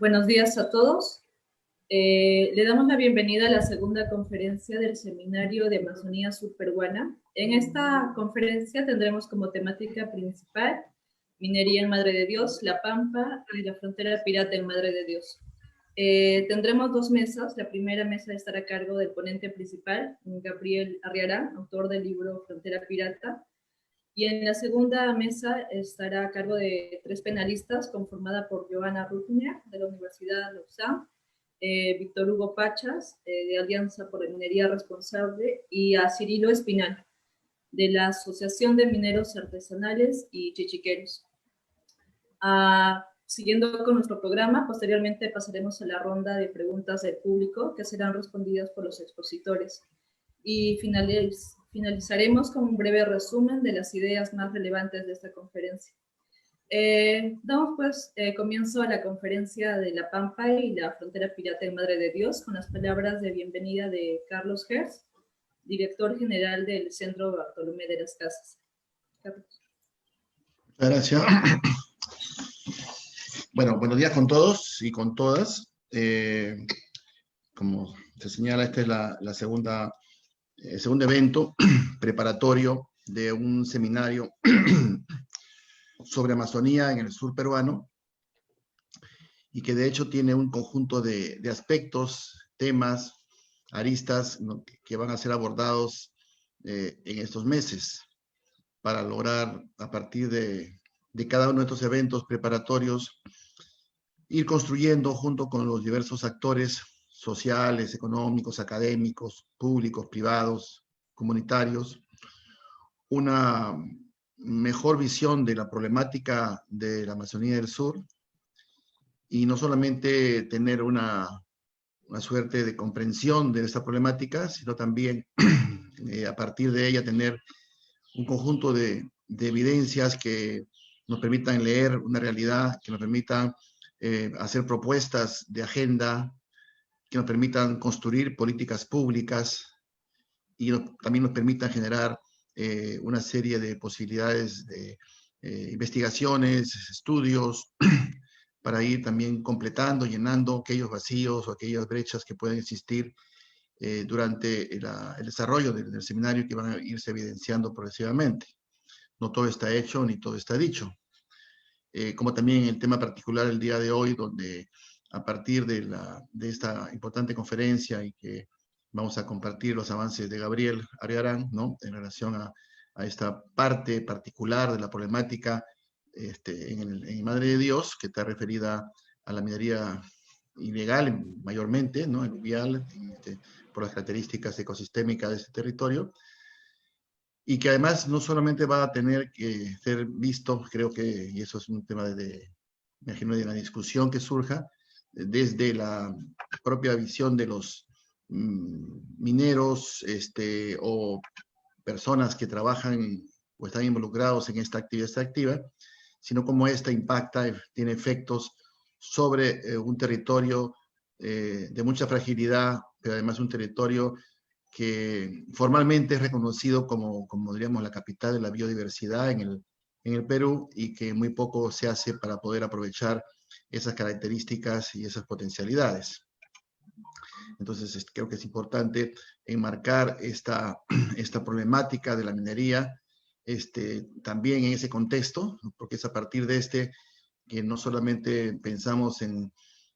Buenos días a todos. Le damos la bienvenida a la segunda conferencia del Seminario de Amazonía Subperuana. En esta conferencia tendremos como temática principal minería en Madre de Dios, La Pampa y la frontera pirata en Madre de Dios. Tendremos dos mesas. La primera mesa estará a cargo del ponente principal, Gabriel Arriarán, autor del libro Frontera Pirata. Y en la segunda mesa estará a cargo de tres penalistas, conformada por Johanna Rutner, de la Universidad de Lausanne, Víctor Hugo Pachas, de Alianza por la Minería Responsable, y a Cirilo Espinal, de la Asociación de Mineros Artesanales y Chichiqueros. Siguiendo con nuestro programa, posteriormente pasaremos a la ronda de preguntas del público, que serán respondidas por los expositores. Y finalizaremos con un breve resumen de las ideas más relevantes de esta conferencia. Damos pues comienzo a la conferencia de La Pampa y la frontera pirata en Madre de Dios, con las palabras de bienvenida de Carlos Hertz, director general del Centro Bartolomé de las Casas. Carlos. Muchas gracias. Bueno, buenos días con todos y con todas. Como se señala, este es el segundo evento preparatorio de un seminario sobre Amazonía en el sur peruano, y que de hecho tiene un conjunto de aspectos, temas, aristas, ¿no?, que van a ser abordados en estos meses para lograr, a partir de cada uno de estos eventos preparatorios, ir construyendo junto con los diversos actores sociales, económicos, académicos, públicos, privados, comunitarios, una mejor visión de la problemática de la Amazonía del Sur, y no solamente tener una suerte de comprensión de esta problemática, sino también a partir de ella tener un conjunto de evidencias que nos permitan leer una realidad, que nos permitan hacer propuestas de agenda, que nos permitan construir políticas públicas y también nos permitan generar una serie de posibilidades de investigaciones, estudios, para ir también completando, llenando aquellos vacíos o aquellas brechas que pueden existir durante el desarrollo del seminario, que van a irse evidenciando progresivamente. No todo está hecho ni todo está dicho. Como también el tema particular el día de hoy, donde a partir de esta importante conferencia, y que vamos a compartir los avances de Gabriel Arriarán, ¿no?, en relación a esta parte particular de la problemática en Madre de Dios, que está referida a la minería ilegal mayormente, ¿no?, aluvial, por las características ecosistémicas de este territorio, y que además no solamente va a tener que ser visto, creo que, y eso es un tema me imagino, de la discusión que surja, desde la propia visión de los mineros o personas que trabajan o están involucrados en esta actividad extractiva, sino cómo esta impacta, tiene efectos sobre un territorio de mucha fragilidad, pero además un territorio que formalmente es reconocido como diríamos, la capital de la biodiversidad en el Perú, y que muy poco se hace para poder aprovechar esas características y esas potencialidades. Entonces, creo que es importante enmarcar esta problemática de la minería también en ese contexto, porque es a partir de que no solamente pensamos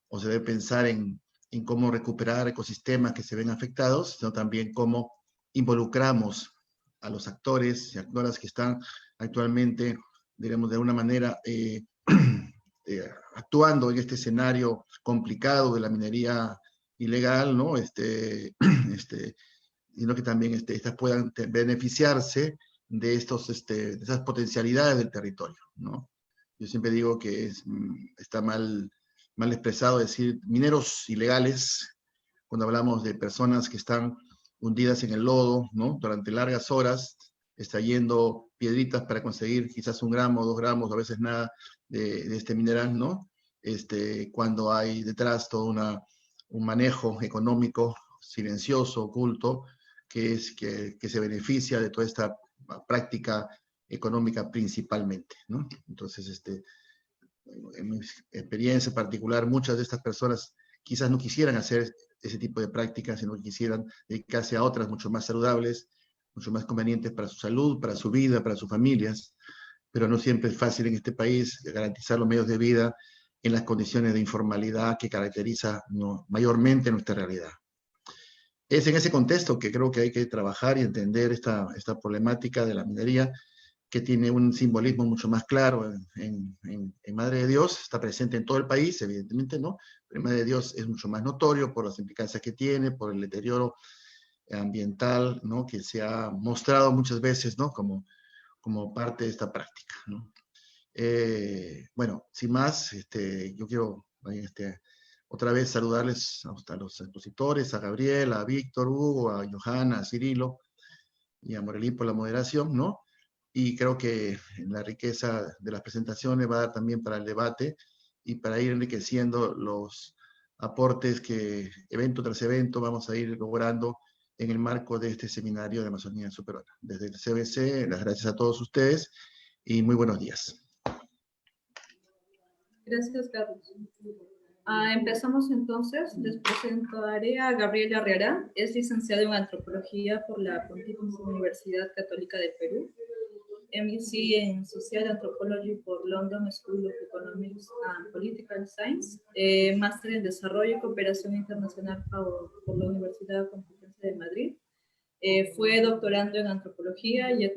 o se debe pensar en cómo recuperar ecosistemas que se ven afectados, sino también cómo involucramos a los actores y actoras que están actualmente, diremos, de alguna manera actuando en este escenario complicado de la minería ilegal, ¿no? Sino que también estas puedan beneficiarse de esas potencialidades del territorio, ¿no? Yo siempre digo que está mal expresado decir mineros ilegales cuando hablamos de personas que están hundidas en el lodo, ¿no?, durante largas horas, extrayendo piedritas para conseguir quizás 1 gramo, 2 gramos, a veces nada de este mineral, ¿no? Cuando hay detrás todo un manejo económico silencioso, oculto, que se beneficia de toda esta práctica económica principalmente, ¿no? Entonces, en mi experiencia particular, muchas de estas personas quizás no quisieran hacer ese tipo de prácticas, sino que quisieran dedicarse a otras mucho más saludables, mucho más convenientes para su salud, para su vida, para sus familias, pero no siempre es fácil en este país garantizar los medios de vida en las condiciones de informalidad que caracteriza mayormente nuestra realidad. Es en ese contexto que creo que hay que trabajar y entender esta problemática de la minería, que tiene un simbolismo mucho más claro en Madre de Dios, está presente en todo el país, evidentemente, ¿no? Pero en Madre de Dios es mucho más notorio por las implicancias que tiene, por el deterioro ambiental, ¿no? Que se ha mostrado muchas veces, ¿no? Como parte de esta práctica, ¿no? Bueno, sin más, yo quiero otra vez saludarles a los expositores, a Gabriel, a Víctor, Hugo, a Johanna, a Cirilo y a Morelí por la moderación, ¿no? Y creo que la riqueza de las presentaciones va a dar también para el debate y para ir enriqueciendo los aportes que evento tras evento vamos a ir logrando en el marco de este seminario de Amazonía Superona. Desde el CBC, las gracias a todos ustedes y muy buenos días. Gracias, Carlos. Empezamos entonces. Les presentaré a Gabriel Arriará. Es licenciado en Antropología por la Pontificia Universidad Católica de Perú. MSc en Social Anthropology por London School of Economics and Political Science. Máster en Desarrollo y Cooperación Internacional por la Universidad Complutense de Madrid. Fue doctorando en Antropología y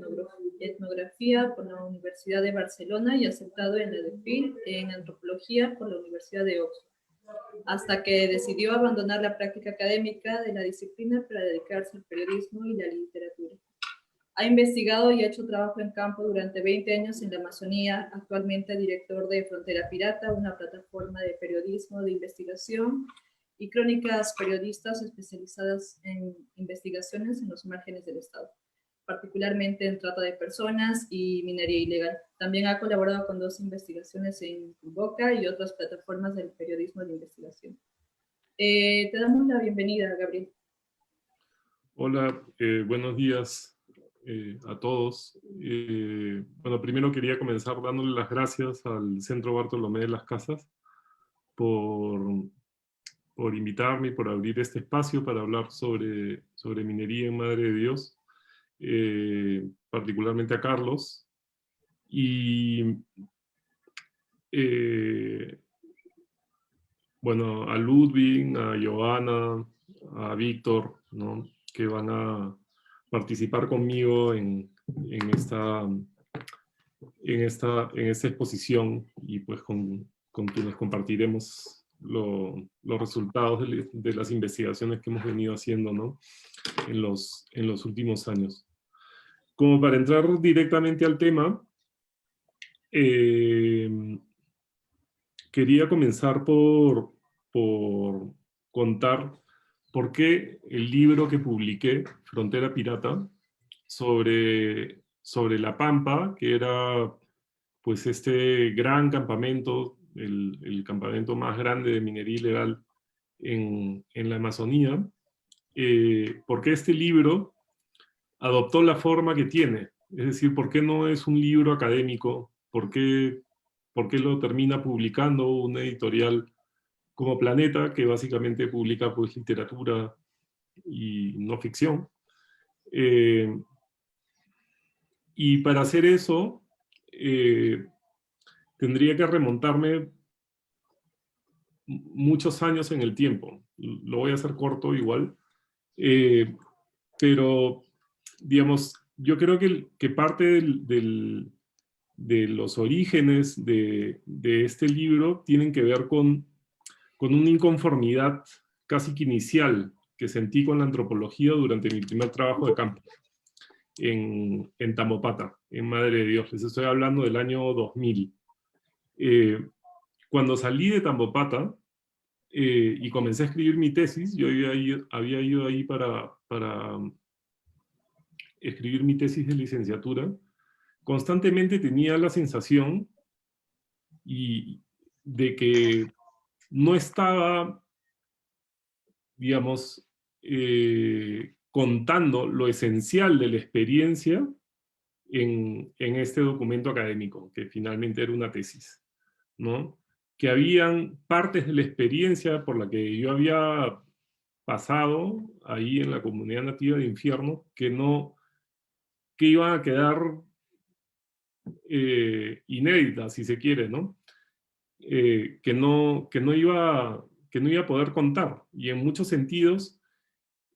Etnografía por la Universidad de Barcelona y aceptado en la DEPIL en Antropología por la Universidad de Oxford, hasta que decidió abandonar la práctica académica de la disciplina para dedicarse al periodismo y la literatura. Ha investigado y ha hecho trabajo en campo durante 20 años en la Amazonía, actualmente director de Frontera Pirata, una plataforma de periodismo de investigación y crónicas periodistas especializadas en investigaciones en los márgenes del Estado, particularmente en trata de personas y minería ilegal. También ha colaborado con 2 investigaciones en Boca y otras plataformas del periodismo de investigación. Te damos la bienvenida, Gabriel. Hola, buenos días a todos. Bueno, primero quería comenzar dándole las gracias al Centro Bartolomé de las Casas por invitarme y por abrir este espacio para hablar sobre minería en Madre de Dios, particularmente a Carlos. Y bueno, a Ludwig, a Johanna, a Víctor, ¿no? Que van a participar conmigo en esta exposición y pues con quienes compartiremos los resultados de las investigaciones que hemos venido haciendo, ¿no? en los últimos años. Como para entrar directamente al tema, quería comenzar por contar por qué el libro que publiqué, Frontera Pirata, sobre La Pampa, que era pues este gran campamento, el campamento más grande de minería ilegal en la Amazonía, por qué este libro adoptó la forma que tiene. Es decir, por qué no es un libro académico, por qué lo termina publicando una editorial como Planeta, que básicamente publica pues literatura y no ficción. Y para hacer eso, tendría que remontarme muchos años en el tiempo. Lo voy a hacer corto igual. Pero, digamos, yo creo que parte de los orígenes de este libro tienen que ver con una inconformidad casi que inicial que sentí con la antropología durante mi primer trabajo de campo en Tambopata, en Madre de Dios. Les estoy hablando del año 2000. Cuando salí de Tambopata y comencé a escribir mi tesis, yo había ido ahí para escribir mi tesis de licenciatura, constantemente tenía la sensación de que no estaba, digamos, contando lo esencial de la experiencia en este documento académico, que finalmente era una tesis. ¿no? Que habían partes de la experiencia por la que yo había pasado ahí en la comunidad nativa de Infierno que iban a quedar inéditas, si se quiere, ¿no? Que no iba a poder contar. Y en muchos sentidos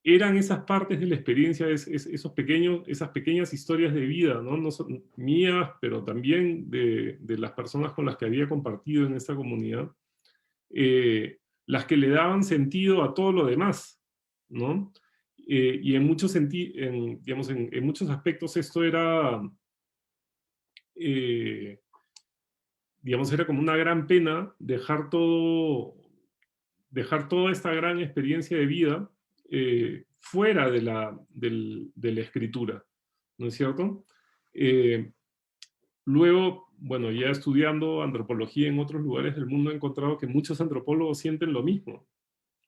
eran esas partes de la experiencia, esas pequeñas historias de vida, ¿no? No son mías, pero también de las personas con las que había compartido en esta comunidad, las que le daban sentido a todo lo demás, ¿no? Y en muchos, digamos, en muchos aspectos esto era, digamos, era como una gran pena dejar toda esta gran experiencia de vida fuera de la escritura, ¿no es cierto? Luego, bueno, ya estudiando antropología en otros lugares del mundo he encontrado que muchos antropólogos sienten lo mismo,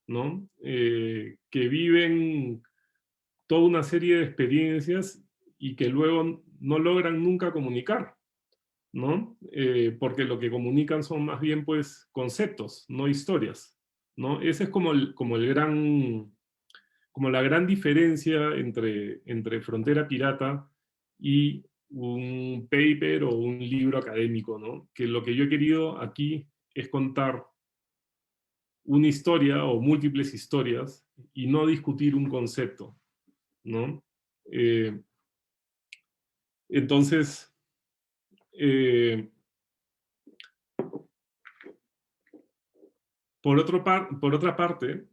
¿no? Que viven toda una serie de experiencias y que luego no logran nunca comunicar, ¿no? Porque lo que comunican son más bien, pues, conceptos, no historias, ¿no? Ese es como la gran diferencia entre Frontera Pirata y un paper o un libro académico, ¿no? Que lo que yo he querido aquí es contar una historia o múltiples historias y no discutir un concepto, ¿no? Entonces, por otra parte,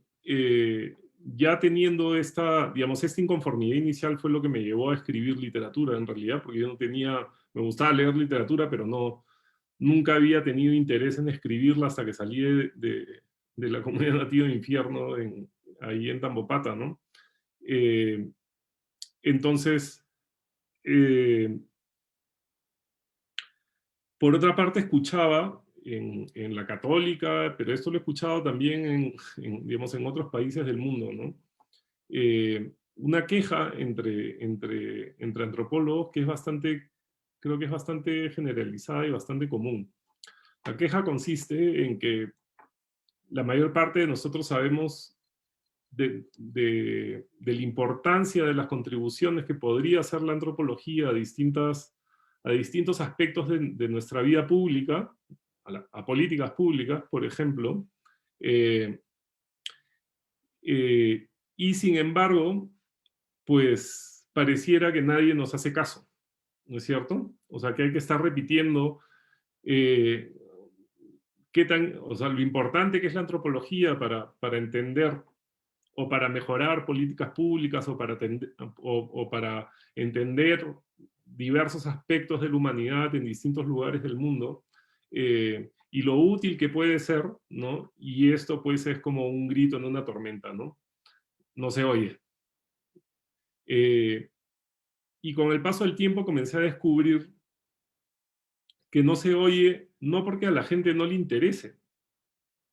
ya teniendo esta inconformidad inicial fue lo que me llevó a escribir literatura, en realidad, porque yo me gustaba leer literatura, pero nunca había tenido interés en escribirla hasta que salí de la comunidad nativa de Infierno, ahí en Tambopata, ¿no? Entonces, por otra parte, escuchaba en la católica, pero esto lo he escuchado también digamos, en otros países del mundo, ¿no? Una queja entre antropólogos que creo que es bastante generalizada y bastante común. La queja consiste en que la mayor parte de nosotros sabemos de la importancia de las contribuciones que podría hacer la antropología a distintos aspectos de nuestra vida pública, a políticas públicas, por ejemplo, eh, y sin embargo, pues pareciera que nadie nos hace caso, ¿no es cierto? O sea, que hay que estar repitiendo eh, o sea, lo importante que es la antropología para entender o para mejorar políticas públicas o para entender diversos aspectos de la humanidad en distintos lugares del mundo, y lo útil que puede ser, ¿no? Y esto pues es como un grito en una tormenta, ¿no? No se oye. Y con el paso del tiempo comencé a descubrir que no se oye no porque a la gente no le interese,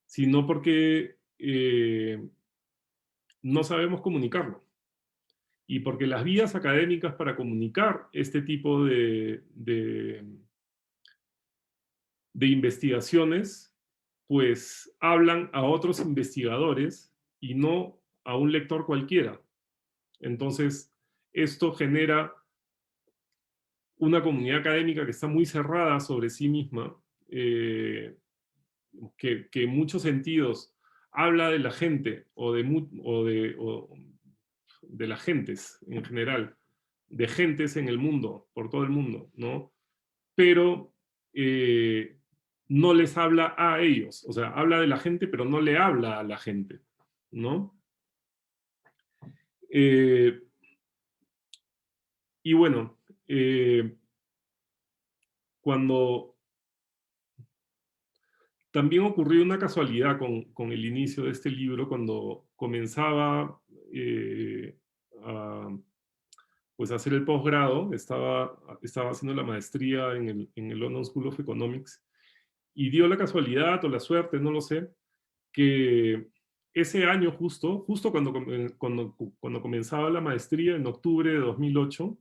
sino porque no sabemos comunicarlo. Y porque las vías académicas para comunicar este tipo de investigaciones, pues hablan a otros investigadores y no a un lector cualquiera. Entonces, esto genera una comunidad académica que está muy cerrada sobre sí misma, que en muchos sentidos habla de la gente o de las gentes en general, de gentes en el mundo, por todo el mundo, ¿no? Pero no les habla a ellos, o sea, habla de la gente, pero no le habla a la gente, ¿no? Y bueno, cuando también ocurrió una casualidad con el inicio de este libro, cuando comenzaba pues a hacer el posgrado, estaba haciendo la maestría en el London School of Economics, y dio la casualidad o la suerte, no lo sé, que ese año justo cuando comenzaba la maestría, en octubre de 2008,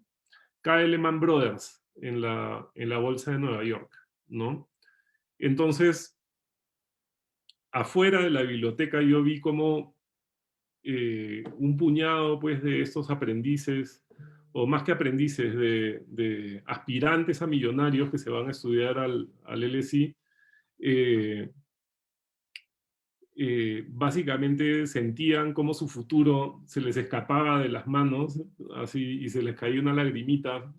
cae Lehman Brothers en la bolsa de Nueva York, ¿no? Entonces, afuera de la biblioteca yo vi como un puñado pues, de estos aprendices, o más que aprendices, de aspirantes a millonarios que se van a estudiar al LSI, básicamente sentían como su futuro se les escapaba de las manos, así, y se les caía una lagrimita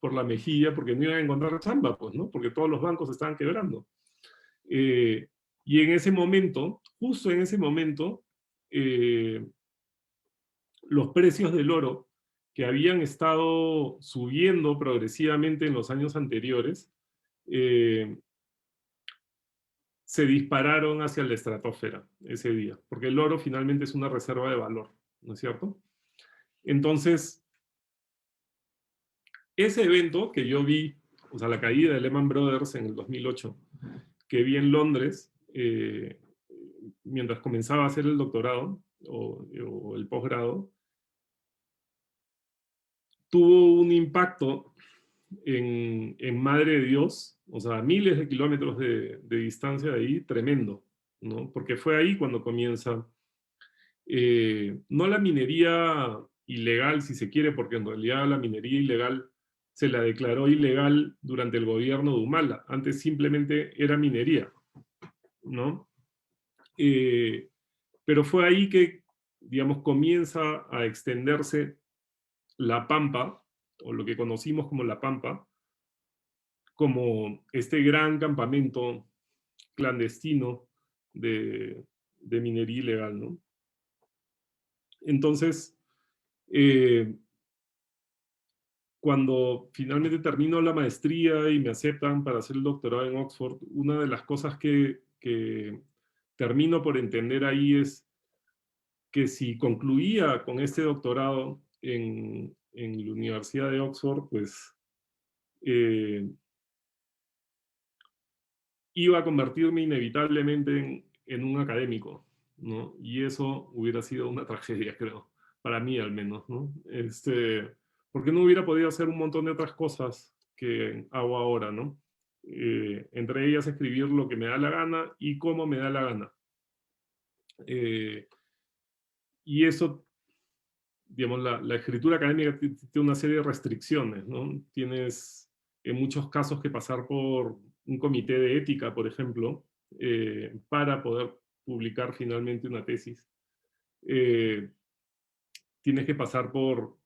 por la mejilla, porque no iban a encontrar chamba, pues, ¿no? Porque todos los bancos estaban quebrando. Y en ese momento, justo en ese momento, los precios del oro, que habían estado subiendo progresivamente en los años anteriores, se dispararon hacia la estratosfera ese día, porque el oro finalmente es una reserva de valor, ¿no es cierto? Entonces, ese evento que yo vi, o sea, la caída de Lehman Brothers en el 2008, que vi en Londres, mientras comenzaba a hacer el doctorado o el posgrado, tuvo un impacto en Madre de Dios, o sea, a miles de kilómetros de distancia de ahí, tremendo, ¿no? Porque fue ahí cuando comienza, no la minería ilegal, si se quiere, porque en realidad la minería ilegal se la declaró ilegal durante el gobierno de Humala, antes simplemente era minería, ¿no? Pero fue ahí que, digamos, comienza a extenderse la Pampa, o lo que conocimos como la Pampa, como este gran campamento clandestino de minería ilegal, ¿no? Entonces, cuando finalmente termino la maestría y me aceptan para hacer el doctorado en Oxford, una de las cosas que termino por entender ahí es que si concluía con este doctorado en la Universidad de Oxford, pues iba a convertirme inevitablemente en un académico, ¿no? Y eso hubiera sido una tragedia, creo, para mí al menos, ¿no? Porque no hubiera podido hacer un montón de otras cosas que hago ahora, ¿no? Entre ellas escribir lo que me da la gana y cómo me da la gana. Y eso, digamos, la escritura académica tiene una serie de restricciones, ¿no? Tienes en muchos casos que pasar por un comité de ética, por ejemplo, para poder publicar finalmente una tesis. Tienes que pasar por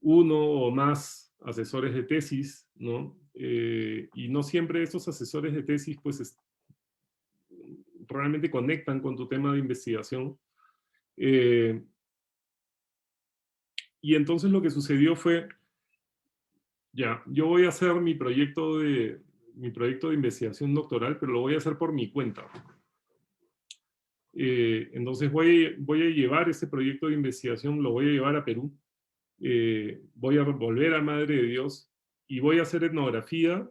uno o más asesores de tesis, ¿no? Y no siempre esos asesores de tesis, pues, realmente conectan con tu tema de investigación. Y entonces lo que sucedió fue, ya, yo voy a hacer mi proyecto de investigación doctoral, pero lo voy a hacer por mi cuenta. Entonces voy a llevar ese proyecto de investigación, lo voy a llevar a Perú. Voy a volver a Madre de Dios y voy a hacer etnografía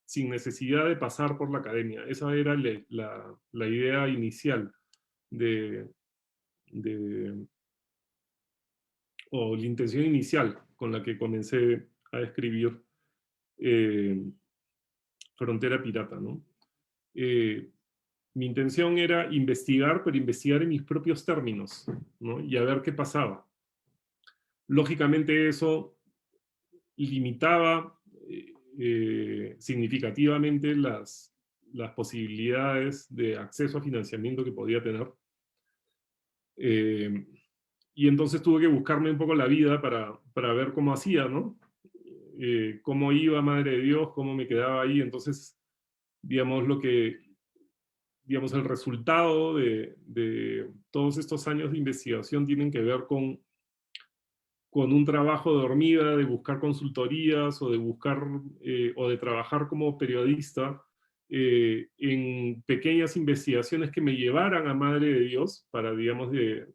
sin necesidad de pasar por la academia. Esa era la idea inicial o la intención inicial con la que comencé a escribir Frontera Pirata, ¿no? Mi intención era investigar, pero investigar en mis propios términos, ¿no? Y a ver qué pasaba. Lógicamente eso limitaba significativamente las posibilidades de acceso a financiamiento que podía tener. Y entonces tuve que buscarme un poco la vida para ver cómo hacía, ¿no? Cómo iba Madre de Dios, cómo me quedaba ahí. Entonces, digamos, el resultado de todos estos años de investigación tienen que ver con un trabajo de hormiga, de buscar consultorías o de buscar o de trabajar como periodista en pequeñas investigaciones que me llevaran a Madre de Dios para, digamos, de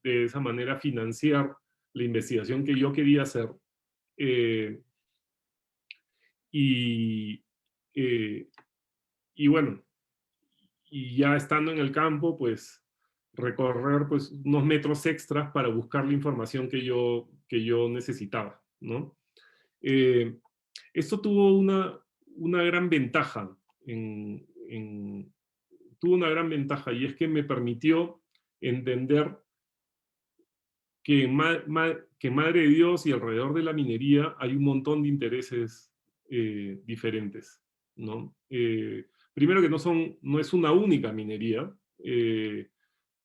esa manera financiar la investigación que yo quería hacer. Y bueno, y ya estando en el campo, pues recorrer pues, unos metros extras para buscar la información que yo necesitaba, ¿no? Esto tuvo una gran ventaja, tuvo una gran ventaja, y es que me permitió entender que que Madre de Dios y alrededor de la minería hay un montón de intereses diferentes, ¿no? Primero que no es una única minería.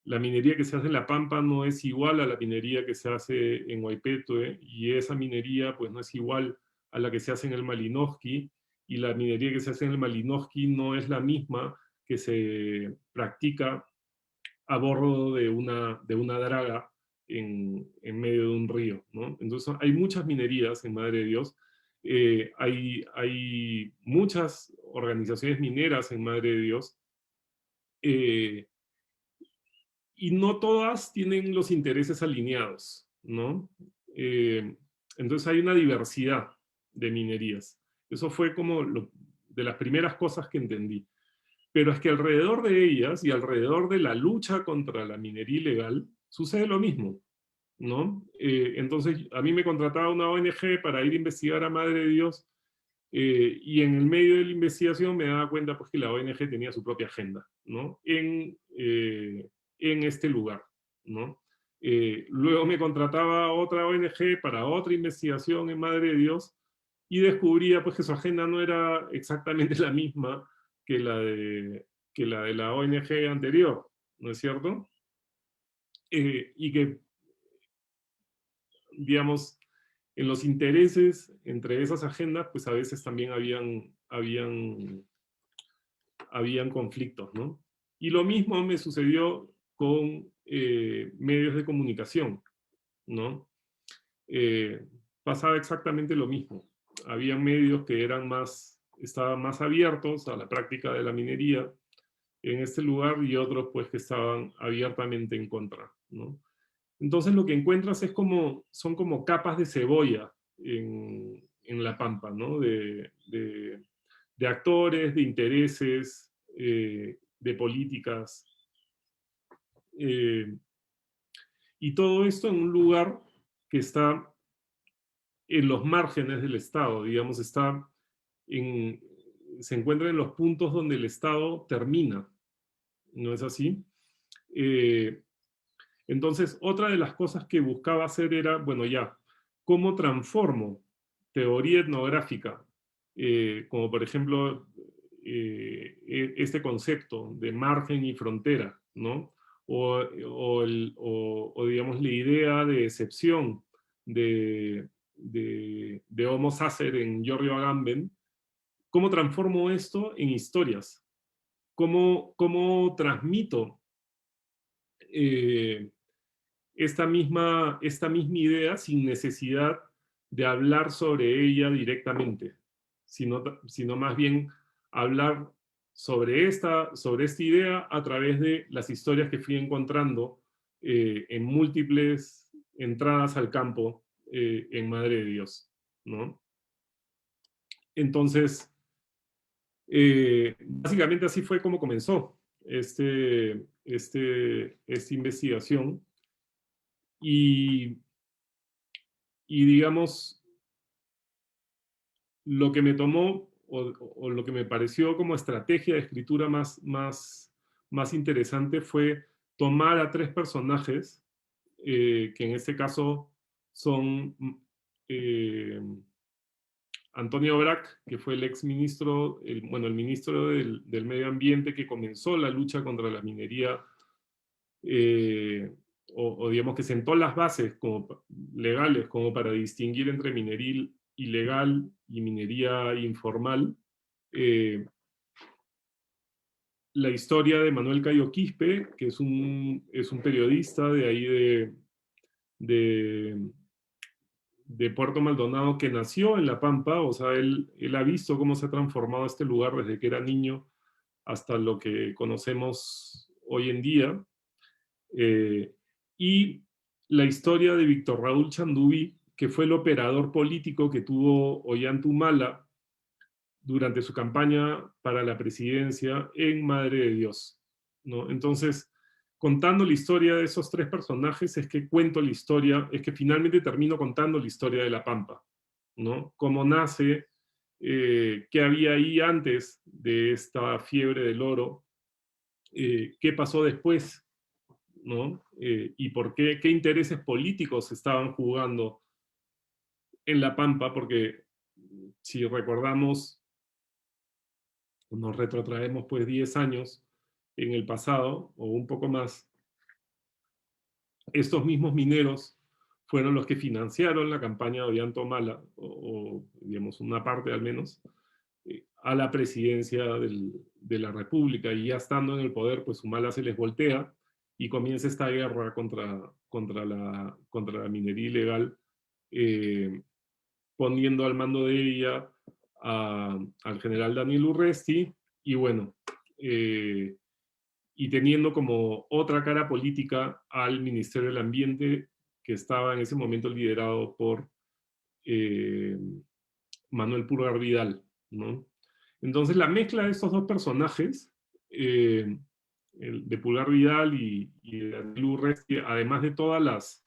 La minería que se hace en La Pampa no es igual a la minería que se hace en Huaypetue, y esa minería pues no es igual a la que se hace en el Malinovskí, y la minería que se hace en el Malinovskí no es la misma que se practica a bordo de una draga en medio de un río, ¿no? Entonces hay muchas minerías en Madre de Dios, hay muchas organizaciones mineras en Madre de Dios, y no todas tienen los intereses alineados, ¿no? Entonces hay una diversidad de minerías. Eso fue como de las primeras cosas que entendí. Pero es que alrededor de ellas y alrededor de la lucha contra la minería ilegal sucede lo mismo, ¿no? Entonces a mí me contrataba una ONG para ir a investigar a Madre de Dios, y en el medio de la investigación me daba cuenta pues, que la ONG tenía su propia agenda, ¿no? En este lugar, ¿no? Luego me contrataba otra ONG para otra investigación en Madre de Dios, y descubría pues, que su agenda no era exactamente la misma que la de la ONG anterior, ¿no es cierto? Y que, digamos, en los intereses entre esas agendas, pues a veces también habían conflictos, ¿no? Y lo mismo me sucedió con medios de comunicación, ¿no? Pasaba exactamente lo mismo. Había medios que estaban más abiertos a la práctica de la minería en este lugar, y otros pues que estaban abiertamente en contra, ¿no? Entonces lo que encuentras son como capas de cebolla en La Pampa, ¿no? De actores, de intereses, de políticas, y todo esto en un lugar que está en los márgenes del Estado, digamos, se encuentra en los puntos donde el Estado termina, ¿no es así? Entonces, otra de las cosas que buscaba hacer era, bueno, ya, ¿cómo transformo teoría etnográfica, como por ejemplo este concepto de margen y frontera, ¿no? O digamos, la idea de excepción de Homo Sacer en Giorgio Agamben? ¿Cómo transformo esto en historias? ¿Cómo transmito esta misma idea sin necesidad de hablar sobre ella directamente, sino más bien hablar sobre esta idea a través de las historias que fui encontrando en múltiples entradas al campo en Madre de Dios, ¿no? Entonces, básicamente así fue como comenzó esta investigación. Y digamos, lo que me tomó o lo que me pareció como estrategia de escritura más interesante fue tomar a tres personajes, que en este caso son Antonio Brac, que fue el ex ministro, el ministro del Medio Ambiente, que comenzó la lucha contra la minería, o digamos que sentó las bases legales como para distinguir entre minería ilegal y minería informal. La historia de Manuel Cayo Quispe, que es un periodista de ahí de Puerto Maldonado, que nació en La Pampa. O sea, él ha visto cómo se ha transformado este lugar desde que era niño hasta lo que conocemos hoy en día. Y la historia de Víctor Raúl Chanduví, que fue el operador político que tuvo Ollanta Humala durante su campaña para la presidencia en Madre de Dios, ¿no? Entonces, contando la historia de esos tres personajes es que finalmente termino contando la historia de La Pampa, ¿no? Cómo nace qué había ahí antes de esta fiebre del oro, qué pasó después, ¿no? Y por qué intereses políticos se estaban jugando en La Pampa, porque si recordamos, nos retrotraemos pues 10 años en el pasado, o un poco más, estos mismos mineros fueron los que financiaron la campaña de Ollanta Humala, o digamos una parte al menos, a la presidencia de la República, y ya estando en el poder, pues Humala se les voltea y comienza esta guerra contra la minería ilegal, poniendo al mando de ella al general Daniel Urresti, y bueno, y teniendo como otra cara política al Ministerio del Ambiente, que estaba en ese momento liderado por Manuel Pulgar Vidal, ¿no? Entonces la mezcla de estos dos personajes, el de Pulgar Vidal y de Daniel Urresti, además de todas las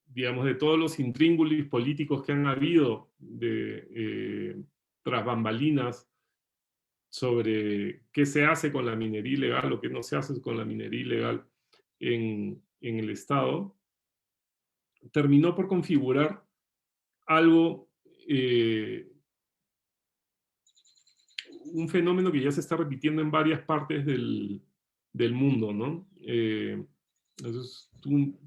digamos, de todos los intríngulis políticos que han habido tras bambalinas sobre qué se hace con la minería ilegal o qué no se hace con la minería ilegal en el Estado, terminó por configurar algo, un fenómeno que ya se está repitiendo en varias partes del mundo, ¿no? Entonces, tú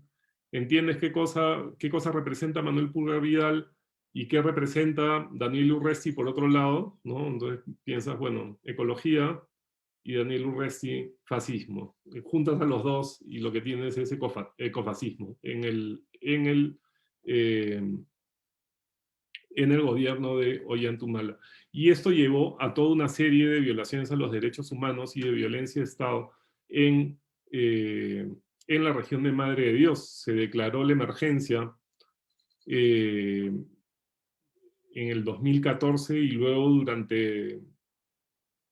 entiendes qué cosa representa Manuel Pulgar Vidal y qué representa Daniel Urresti por otro lado, ¿no? Entonces piensas, bueno, ecología y Daniel Urresti, fascismo. Juntas a los dos y lo que tienes es ecofascismo en el gobierno de Ollanta Humala. Y esto llevó a toda una serie de violaciones a los derechos humanos y de violencia de Estado en la región de Madre de Dios. Se declaró la emergencia en el 2014 y luego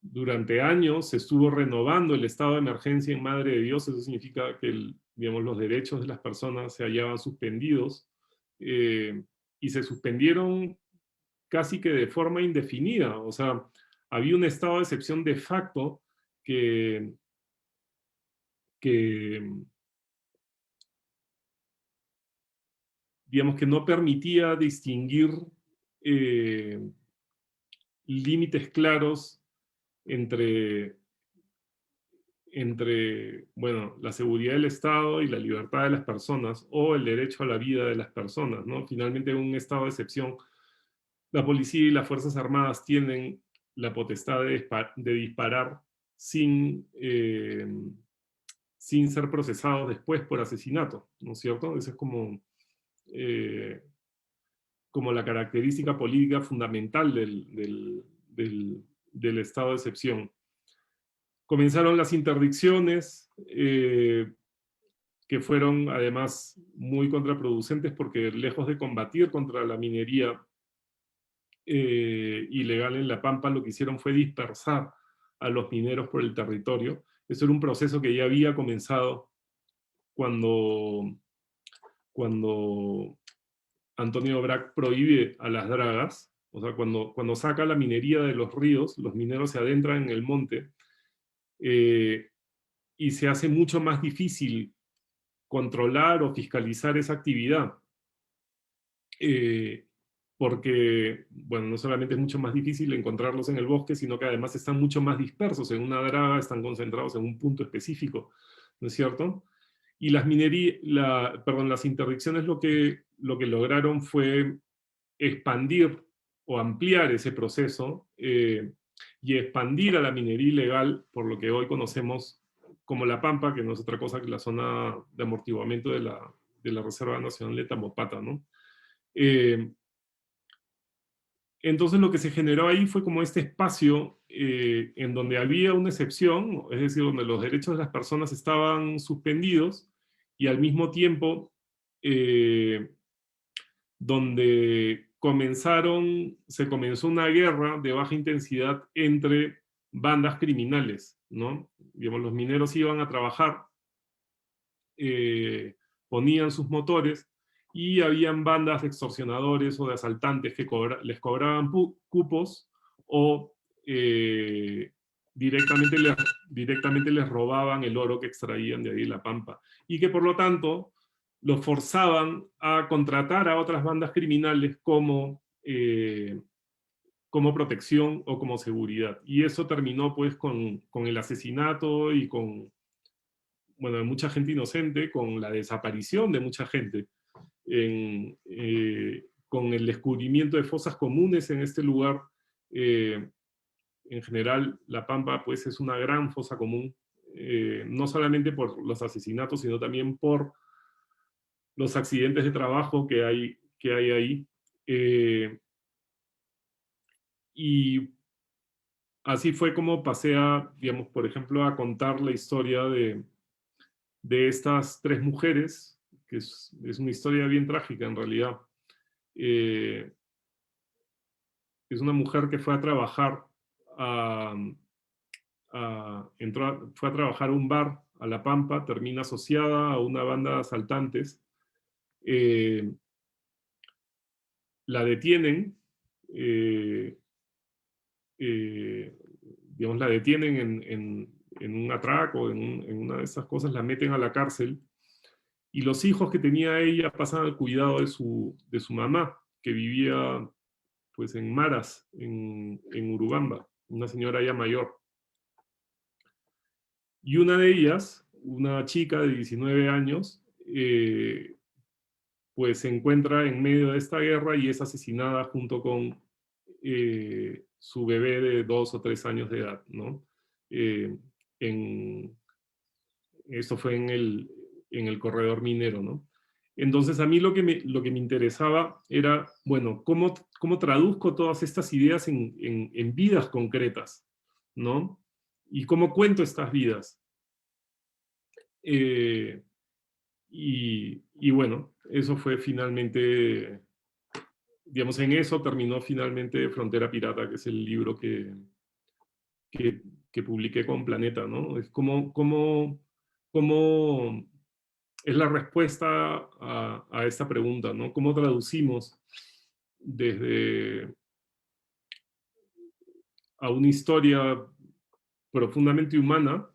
durante años se estuvo renovando el estado de emergencia en Madre de Dios. Eso significa que digamos, los derechos de las personas se hallaban suspendidos, y se suspendieron casi que de forma indefinida. O sea, había un estado de excepción de facto que digamos que no permitía distinguir límites claros entre, bueno, la seguridad del Estado y la libertad de las personas, o el derecho a la vida de las personas, ¿no? Finalmente, en un estado de excepción, la policía y las Fuerzas Armadas tienen la potestad de disparar sin ser procesados después por asesinato, ¿no es cierto? Esa es como la característica política fundamental del estado de excepción. Comenzaron las interdicciones, que fueron además muy contraproducentes porque lejos de combatir contra la minería ilegal en La Pampa, lo que hicieron fue dispersar a los mineros por el territorio. Eso era un proceso que ya había comenzado cuando Antonio Brac prohíbe a las dragas. O sea, cuando saca la minería de los ríos, los mineros se adentran en el monte, y se hace mucho más difícil controlar o fiscalizar esa actividad. Porque, bueno, no solamente es mucho más difícil encontrarlos en el bosque, sino que además están mucho más dispersos en una draga, están concentrados en un punto específico, ¿no es cierto? Y las interdicciones lo que lograron fue expandir o ampliar ese proceso, y expandir a la minería ilegal por lo que hoy conocemos como La Pampa, que no es otra cosa que la zona de amortiguamiento de la Reserva Nacional de Tambopata, ¿no? Entonces lo que se generó ahí fue como este espacio en donde había una excepción, es decir, donde los derechos de las personas estaban suspendidos, y al mismo tiempo donde se comenzó una guerra de baja intensidad entre bandas criminales, ¿no? Digamos, los mineros iban a trabajar, ponían sus motores, y habían bandas de extorsionadores o de asaltantes que les cobraban cupos o directamente les robaban el oro que extraían de ahí de la pampa. Y que por lo tanto los forzaban a contratar a otras bandas criminales como protección o como seguridad. Y eso terminó pues con el asesinato y con, bueno, de mucha gente inocente, con la desaparición de mucha gente, con el descubrimiento de fosas comunes en este lugar. En general, La Pampa pues es una gran fosa común, no solamente por los asesinatos, sino también por los accidentes de trabajo que hay ahí. Y así fue como pasé a, digamos, por ejemplo, a contar la historia de estas tres mujeres, que es una historia bien trágica en realidad. Es una mujer que fue a trabajar fue a trabajar a un bar a La Pampa, termina asociada a una banda de asaltantes, la detienen, digamos, la detienen en un atraco, en una de esas cosas, la meten a la cárcel, y los hijos que tenía ella pasan al cuidado de su mamá, que vivía pues en Maras, en Urubamba, una señora ya mayor. Y una de ellas, una chica de 19 años, pues se encuentra en medio de esta guerra y es asesinada junto con su bebé de 2 o 3 años de edad, ¿no? Esto fue en el corredor minero, ¿no? Entonces a mí lo que me interesaba era, bueno, ¿cómo traduzco todas estas ideas en vidas concretas, ¿no? Y cómo cuento estas vidas. Y bueno, eso fue finalmente, digamos, en eso terminó finalmente Frontera Pirata, que es el libro que publiqué con Planeta, ¿no? Es cómo es la respuesta a esta pregunta, ¿no? ¿Cómo traducimos desde a una historia profundamente humana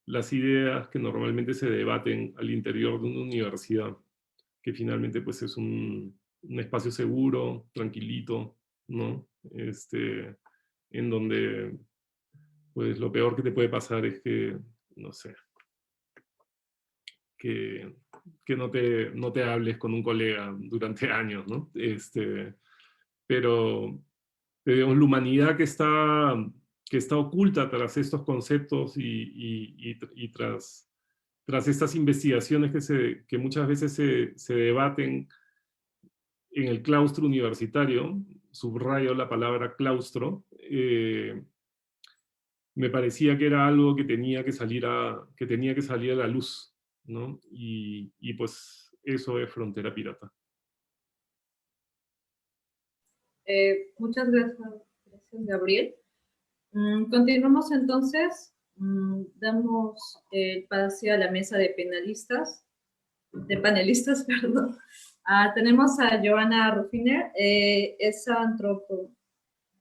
las ideas que normalmente se debaten al interior de una universidad, que finalmente pues es un espacio seguro, tranquilito, ¿no? En donde pues lo peor que te puede pasar es que, no sé, que no te hables con un colega durante años, ¿no? Pero digamos, la humanidad que está oculta tras estos conceptos y tras estas investigaciones que muchas veces se debaten en el claustro universitario, subrayo la palabra claustro, me parecía que era algo que tenía que salir a la luz, ¿no? Y pues eso es Frontera Pirata. Muchas gracias, Gabriel. Continuamos entonces. Damos el pase a la mesa de panelistas, perdón. Tenemos a Johanna Ruffiner, es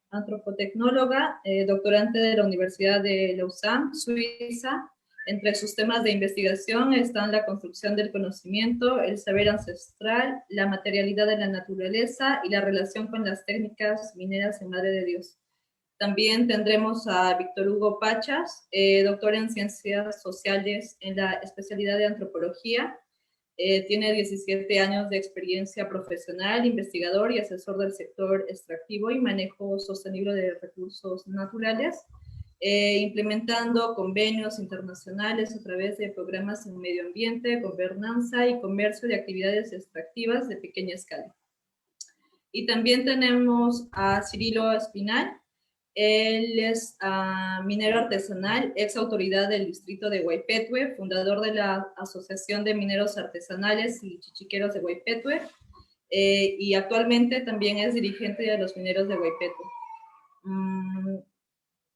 antropotecnóloga, doctorante de la Universidad de Lausanne, Suiza. Entre sus temas de investigación están la construcción del conocimiento, el saber ancestral, la materialidad de la naturaleza y la relación con las técnicas mineras en Madre de Dios. También tendremos a Víctor Hugo Pachas, doctor en Ciencias Sociales en la especialidad de Antropología. Tiene 17 años de experiencia profesional, investigador y asesor del sector extractivo y manejo sostenible de recursos naturales, implementando convenios internacionales a través de programas en medio ambiente, gobernanza y comercio de actividades extractivas de pequeña escala. Y también tenemos a Cirilo Espinal. Él es minero artesanal, ex autoridad del distrito de Guaypetue, fundador de la Asociación de Mineros Artesanales y Chichiqueros de Guaypetue, y actualmente también es dirigente de los mineros de Guaypetue.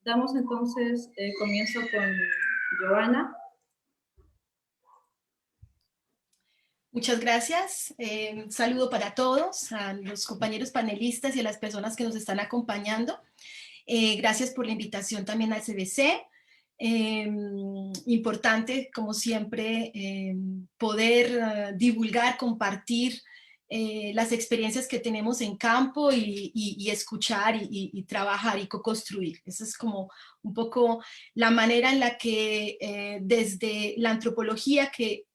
Damos entonces comienzo con Johanna. Muchas gracias. Un saludo para todos, a los compañeros panelistas y a las personas que nos están acompañando. Gracias por la invitación también al CBC. Importante, como siempre, poder divulgar, compartir las experiencias que tenemos en campo y escuchar y trabajar y co-construir. Esa es como un poco la manera en la que desde la antropología que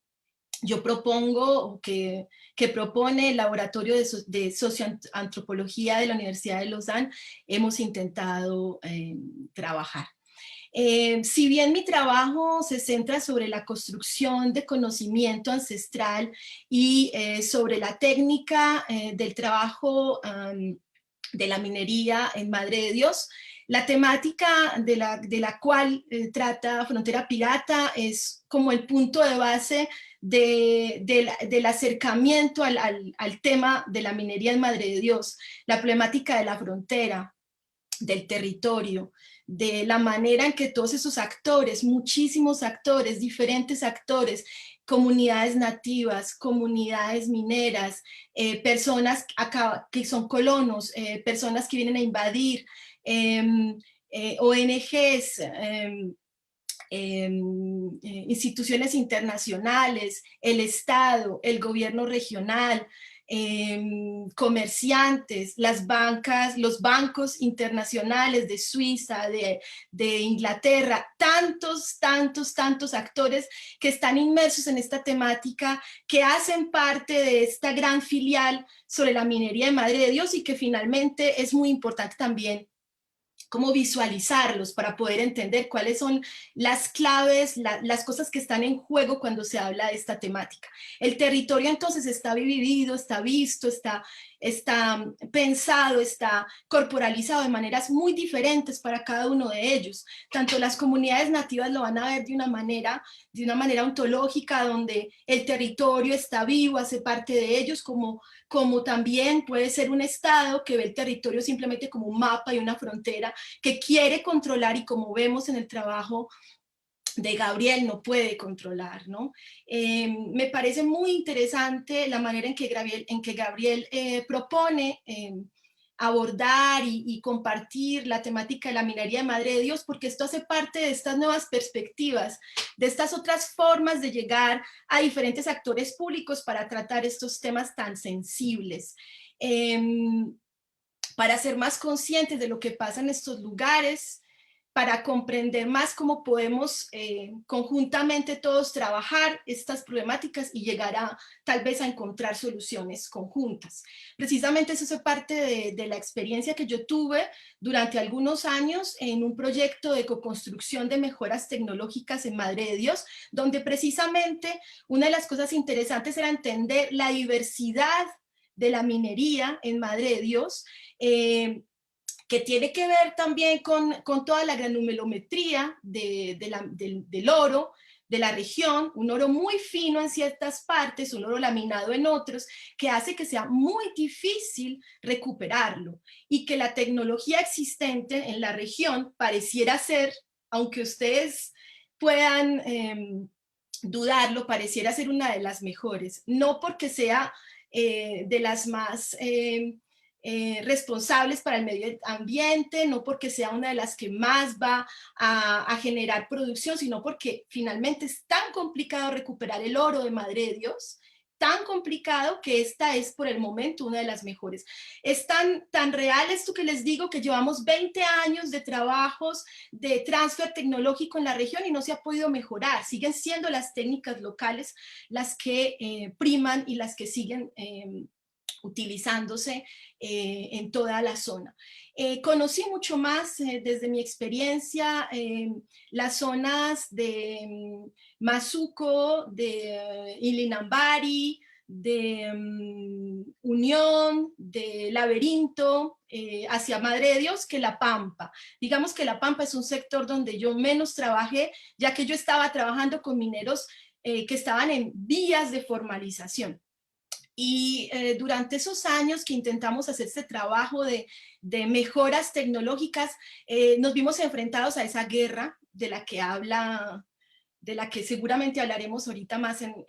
yo propongo, que propone el Laboratorio de Socioantropología de la Universidad de Lausanne, hemos intentado trabajar. Si bien mi trabajo se centra sobre la construcción de conocimiento ancestral y sobre la técnica del trabajo de la minería en Madre de Dios, la temática de la cual trata Frontera Pirata es como el punto de base del acercamiento al tema de la minería en Madre de Dios, la problemática de la frontera, del territorio, de la manera en que todos esos actores, muchísimos actores, diferentes actores, comunidades nativas, comunidades mineras, personas que son colonos, personas que vienen a invadir, ONGs, instituciones internacionales, el Estado, el gobierno regional, comerciantes, las bancas, los bancos internacionales de Suiza, de Inglaterra, tantos actores que están inmersos en esta temática, que hacen parte de esta gran filial sobre la minería de Madre de Dios y que finalmente es muy importante también cómo visualizarlos para poder entender cuáles son las claves, las cosas que están en juego cuando se habla de esta temática. El territorio entonces está dividido, está visto, está pensado, está corporalizado de maneras muy diferentes para cada uno de ellos. Tanto las comunidades nativas lo van a ver de una manera ontológica, donde el territorio está vivo, hace parte de ellos, como también puede ser un Estado que ve el territorio simplemente como un mapa y una frontera que quiere controlar, y como vemos en el trabajo de Gabriel, no puede controlar, ¿no? Me parece muy interesante la manera en que Gabriel propone abordar y compartir la temática de la minería de Madre de Dios, porque esto hace parte de estas nuevas perspectivas, de estas otras formas de llegar a diferentes actores públicos para tratar estos temas tan sensibles. Para ser más conscientes de lo que pasa en estos lugares, para comprender más cómo podemos conjuntamente todos trabajar estas problemáticas y llegar tal vez a encontrar soluciones conjuntas. Precisamente eso es parte de la experiencia que yo tuve durante algunos años en un proyecto de co-construcción de mejoras tecnológicas en Madre de Dios, donde precisamente una de las cosas interesantes era entender la diversidad de la minería en Madre de Dios, que tiene que ver también con toda la granulometría del oro, de la región, un oro muy fino en ciertas partes, un oro laminado en otros, que hace que sea muy difícil recuperarlo, y que la tecnología existente en la región pareciera ser, aunque ustedes puedan dudarlo, pareciera ser una de las mejores, no porque sea de las más responsables para el medio ambiente, no porque sea una de las que más va a generar producción, sino porque finalmente es tan complicado recuperar el oro de Madre de Dios, tan complicado, que esta es por el momento una de las mejores. Es tan real esto que les digo, que llevamos 20 años de trabajos de transfer tecnológico en la región y no se ha podido mejorar. Siguen siendo las técnicas locales las que priman y las que siguen utilizándose en toda la zona. Conocí mucho más desde mi experiencia las zonas de Mazuco, de Ilinambari, de Unión, de Laberinto, hacia Madre de Dios, que La Pampa. Digamos que La Pampa es un sector donde yo menos trabajé, ya que yo estaba trabajando con mineros que estaban en vías de formalización. Y durante esos años que intentamos hacer este trabajo de mejoras tecnológicas, nos vimos enfrentados a esa guerra de la que seguramente hablaremos ahorita más en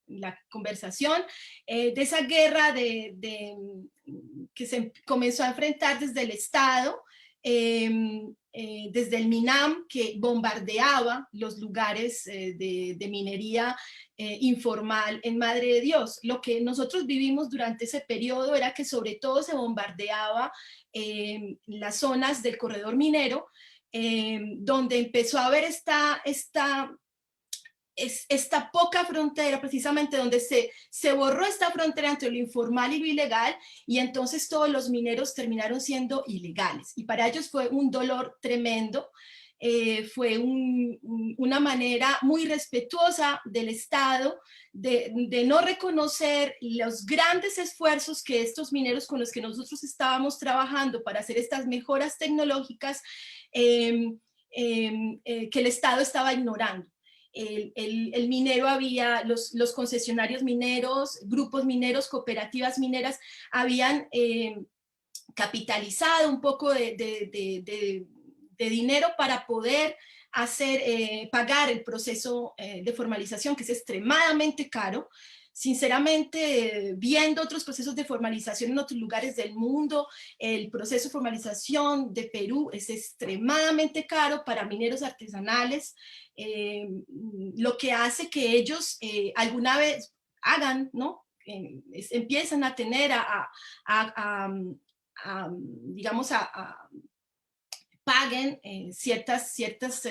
la conversación, de esa guerra que se comenzó a enfrentar desde el Estado, desde el MINAM, que bombardeaba los lugares de minería informal en Madre de Dios. Lo que nosotros vivimos durante ese periodo era que sobre todo se bombardeaba las zonas del corredor minero, donde empezó a haber esta poca frontera, precisamente donde se borró esta frontera entre lo informal y lo ilegal, y entonces todos los mineros terminaron siendo ilegales. Y para ellos fue un dolor tremendo. Fue una manera muy respetuosa del Estado de no reconocer los grandes esfuerzos que estos mineros con los que nosotros estábamos trabajando para hacer estas mejoras tecnológicas, que el Estado estaba ignorando. El minero había, los concesionarios mineros, grupos mineros, cooperativas mineras, habían capitalizado un poco de dinero para poder pagar el proceso de formalización, que es extremadamente caro. Sinceramente, viendo otros procesos de formalización en otros lugares del mundo, el proceso de formalización de Perú es extremadamente caro para mineros artesanales, lo que hace que ellos alguna vez hagan, ¿no? Empiezan a tener digamos, paguen ciertos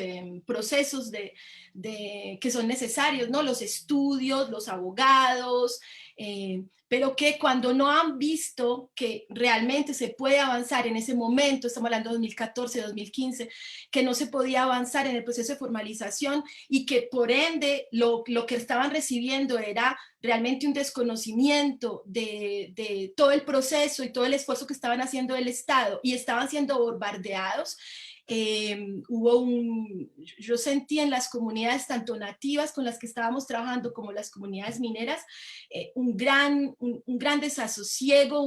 procesos que son necesarios, ¿no? Los estudios, los abogados, pero que cuando no han visto que realmente se puede avanzar en ese momento, estamos hablando de 2014, 2015, que no se podía avanzar en el proceso de formalización y que por ende lo que estaban recibiendo era realmente un desconocimiento de todo el proceso y todo el esfuerzo que estaban haciendo el Estado y estaban siendo bombardeados. Yo sentí en las comunidades tanto nativas con las que estábamos trabajando como las comunidades mineras un gran desasosiego,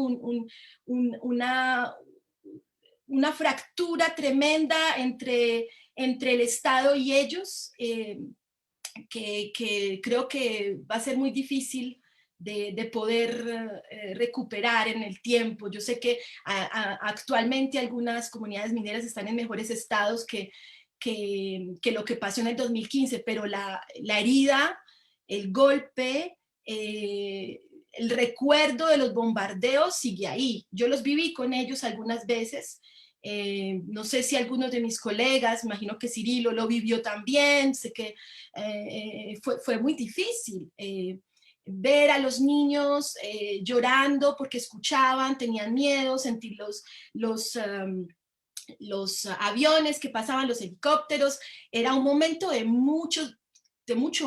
una fractura tremenda entre el Estado y ellos, que creo que va a ser muy difícil de poder recuperar en el tiempo. Yo sé que actualmente algunas comunidades mineras están en mejores estados que lo que pasó en el 2015, pero la herida, el golpe, el recuerdo de los bombardeos sigue ahí. Yo los viví con ellos algunas veces. No sé si algunos de mis colegas, imagino que Cirilo lo vivió también, sé que fue muy difícil ver a los niños llorando porque escuchaban, tenían miedo, sentir los aviones que pasaban, los helicópteros. Era un momento de mucho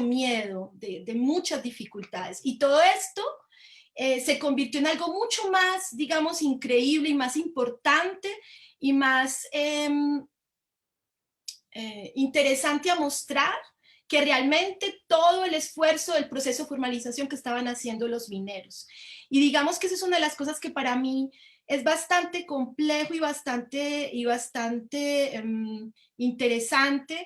miedo, de muchas dificultades, y todo esto se convirtió en algo mucho más, digamos, increíble y más importante y más interesante a mostrar, que realmente todo el esfuerzo del proceso de formalización que estaban haciendo los mineros. Y digamos que esa es una de las cosas que para mí es bastante complejo y bastante interesante,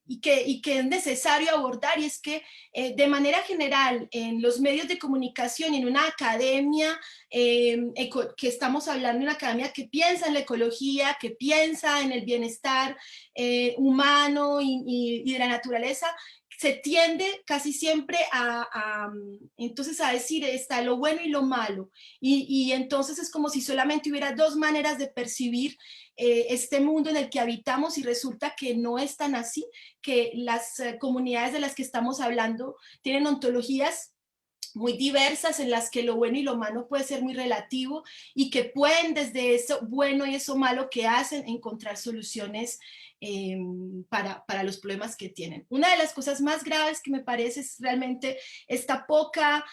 y que es necesario abordar, y es que de manera general en los medios de comunicación y en una academia, que estamos hablando de una academia que piensa en la ecología, que piensa en el bienestar humano y de la naturaleza, se tiende casi siempre entonces a decir está lo bueno y lo malo, y entonces es como si solamente hubiera dos maneras de percibir este mundo en el que habitamos, y resulta que no es tan así, que las comunidades de las que estamos hablando tienen ontologías muy diversas en las que lo bueno y lo malo puede ser muy relativo, y que pueden desde eso bueno y eso malo que hacen encontrar soluciones para los problemas que tienen. Una de las cosas más graves que me parece es realmente esta poca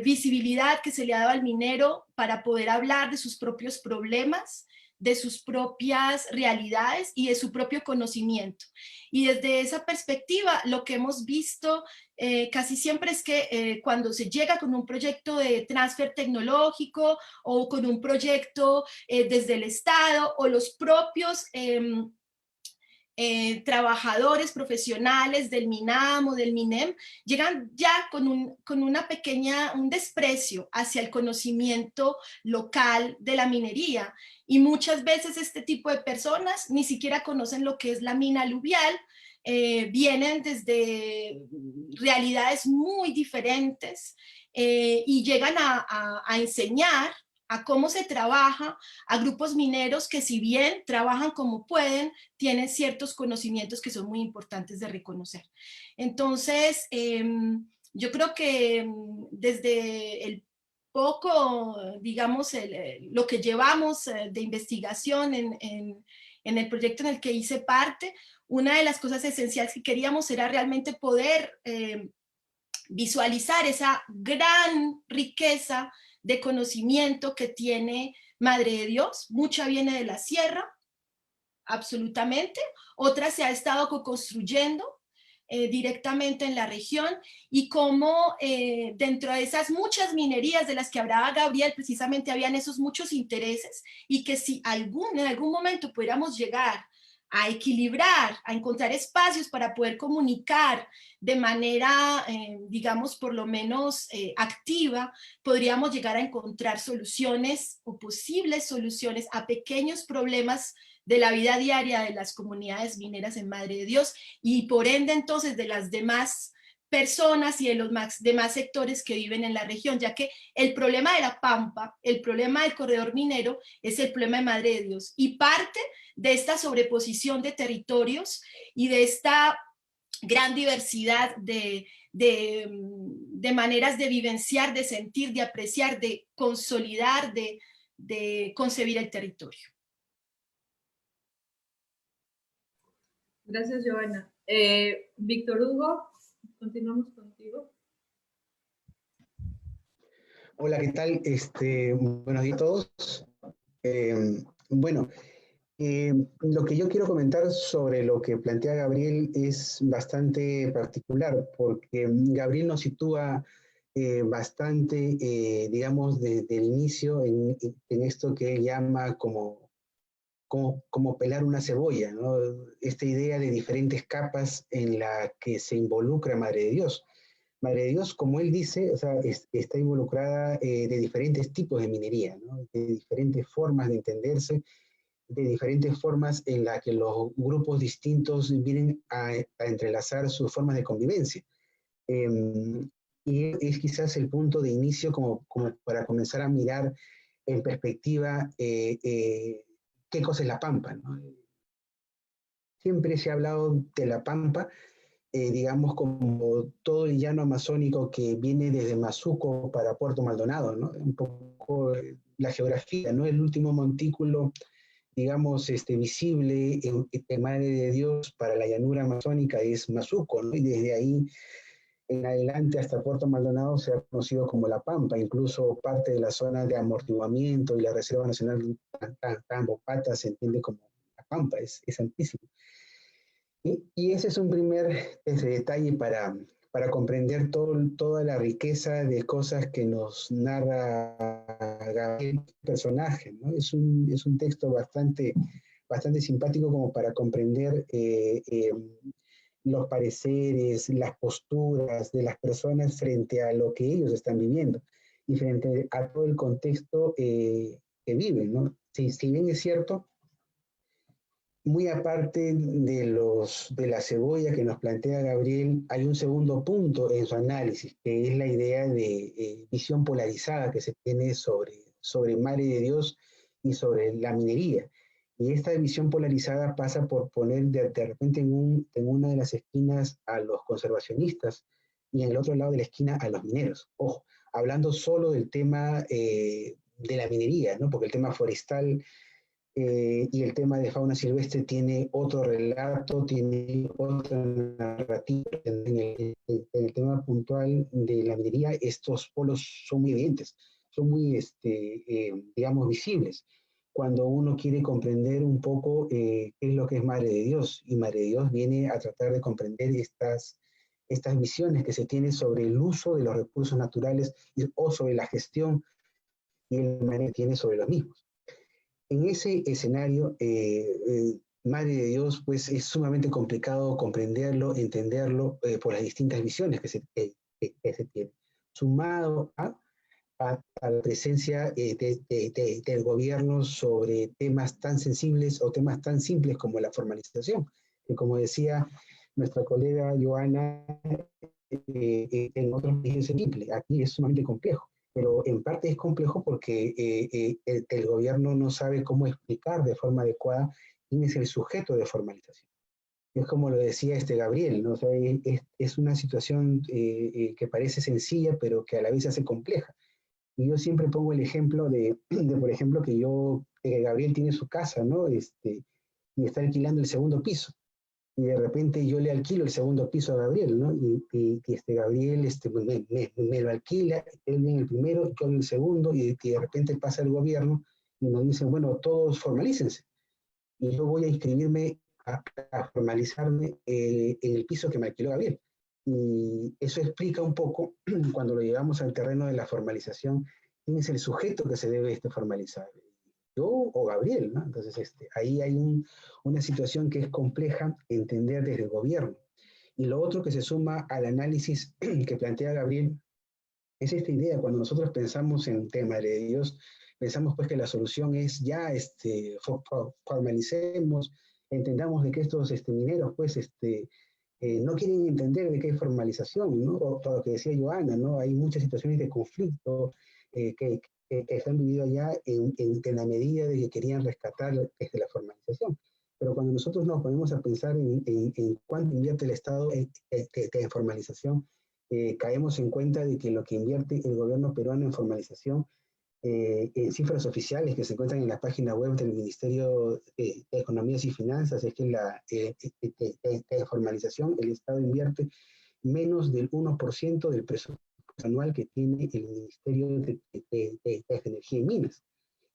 visibilidad que se le ha dado al minero para poder hablar de sus propios problemas, de sus propias realidades y de su propio conocimiento. Y desde esa perspectiva, lo que hemos visto casi siempre es que cuando se llega con un proyecto de transfer tecnológico o con un proyecto desde el Estado, o los propios trabajadores profesionales del MINAM o del MINEM llegan ya con un desprecio hacia el conocimiento local de la minería, y muchas veces este tipo de personas ni siquiera conocen lo que es la mina aluvial, vienen desde realidades muy diferentes y llegan a enseñar a cómo se trabaja a grupos mineros que, si bien trabajan como pueden, tienen ciertos conocimientos que son muy importantes de reconocer. Entonces, yo creo que desde el poco, digamos, lo que llevamos de investigación en el proyecto en el que hice parte, una de las cosas esenciales que queríamos era realmente poder visualizar esa gran riqueza de conocimiento que tiene Madre de Dios. Mucha viene de la sierra, absolutamente, otra se ha estado construyendo directamente en la región, y cómo dentro de esas muchas minerías de las que hablaba Gabriel, precisamente habían esos muchos intereses, y que si en algún momento pudiéramos llegar a equilibrar, a encontrar espacios para poder comunicar de manera, digamos, por lo menos activa, podríamos llegar a encontrar soluciones o posibles soluciones a pequeños problemas de la vida diaria de las comunidades mineras en Madre de Dios, y por ende entonces de las demás personas y de los demás sectores que viven en la región, ya que el problema de la Pampa, el problema del corredor minero, es el problema de Madre de Dios, y parte de esta sobreposición de territorios y de esta gran diversidad de maneras de vivenciar, de sentir, de apreciar, de consolidar, de concebir el territorio. Gracias, Joana. Víctor Hugo, continuamos contigo. Hola, ¿qué tal? Buenos días a todos. Bueno, lo que yo quiero comentar sobre lo que plantea Gabriel es bastante particular, porque Gabriel nos sitúa bastante, digamos, desde el inicio en esto que él llama como pelar una cebolla, ¿no? Esta idea de diferentes capas en la que se involucra Madre de Dios. Madre de Dios, como él dice, o sea, está involucrada de diferentes tipos de minería, ¿no? De diferentes formas de entenderse, de diferentes formas en las que los grupos distintos vienen a entrelazar sus formas de convivencia. Y es quizás el punto de inicio como para comenzar a mirar en perspectiva qué cosa es la Pampa, ¿no? Siempre se ha hablado de la Pampa, digamos, como todo el llano amazónico que viene desde Mazuco para Puerto Maldonado, ¿no? Un poco la geografía, ¿no? El último montículo, digamos, visible en Madre de Dios para la llanura amazónica es Mazuco, ¿no? Y desde ahí en adelante hasta Puerto Maldonado se ha conocido como La Pampa, incluso parte de la zona de amortiguamiento y la Reserva Nacional Tambopata se entiende como La Pampa, es amplísimo. Y ese es un primer detalle para comprender toda la riqueza de cosas que nos narra Gabriel, personaje, ¿no? Es un texto bastante simpático como para comprender los pareceres, las posturas de las personas frente a lo que ellos están viviendo y frente a todo el contexto que viven, ¿no? Si bien es cierto, muy aparte de la cebolla que nos plantea Gabriel, hay un segundo punto en su análisis, que es la idea de visión polarizada que se tiene sobre Madre de Dios y sobre la minería. Y esta visión polarizada pasa por poner de repente en una de las esquinas a los conservacionistas y en el otro lado de la esquina a los mineros. Ojo, hablando solo del tema de la minería, ¿no? Porque el tema forestal y el tema de fauna silvestre tiene otro relato, tiene otra narrativa. En el tema puntual de la minería, estos polos son muy evidentes, son muy, digamos, visibles. Cuando uno quiere comprender un poco qué es lo que es Madre de Dios, y Madre de Dios viene a tratar de comprender estas visiones que se tienen sobre el uso de los recursos naturales o sobre la gestión y el manejo que tiene sobre los mismos. En ese escenario, Madre de Dios, pues es sumamente complicado comprenderlo, entenderlo por las distintas visiones que se tienen. Sumado a la presencia del gobierno sobre temas tan sensibles o temas tan simples como la formalización, que como decía nuestra colega Joana, en otros países es simple, aquí es sumamente complejo, pero en parte es complejo porque el gobierno no sabe cómo explicar de forma adecuada quién es el sujeto de formalización. Es como lo decía Gabriel, ¿no? O sea, es una situación que parece sencilla, pero que a la vez se hace compleja. Y yo siempre pongo el ejemplo por ejemplo, que Gabriel tiene su casa, ¿no? Y está alquilando el segundo piso. Y de repente yo le alquilo el segundo piso a Gabriel, ¿no? Y Gabriel pues me lo alquila, él viene el primero, yo en el segundo, y de repente pasa el gobierno y nos dicen, bueno, todos formalícense. Y yo voy a inscribirme a formalizarme en el piso que me alquiló Gabriel. Y eso explica un poco, cuando lo llevamos al terreno de la formalización, quién es el sujeto que se debe formalizar, yo o Gabriel, ¿no? Entonces, ahí hay una situación que es compleja entender desde el gobierno. Y lo otro que se suma al análisis que plantea Gabriel es esta idea, cuando nosotros pensamos en tema de Dios, pensamos pues que la solución es ya formalicemos, entendamos de que estos mineros pues no quieren entender de qué es formalización, ¿no? Todo lo que decía Joana, ¿no? Hay muchas situaciones de conflicto que están vivido allá en la medida de que querían rescatar la formalización. Pero cuando nosotros nos ponemos a pensar en cuánto invierte el Estado en formalización, caemos en cuenta de que lo que invierte el gobierno peruano en formalización, en cifras oficiales que se encuentran en la página web del Ministerio de Economía y Finanzas, es que en formalización el Estado invierte menos del 1% del presupuesto anual que tiene el Ministerio de Energía y Minas.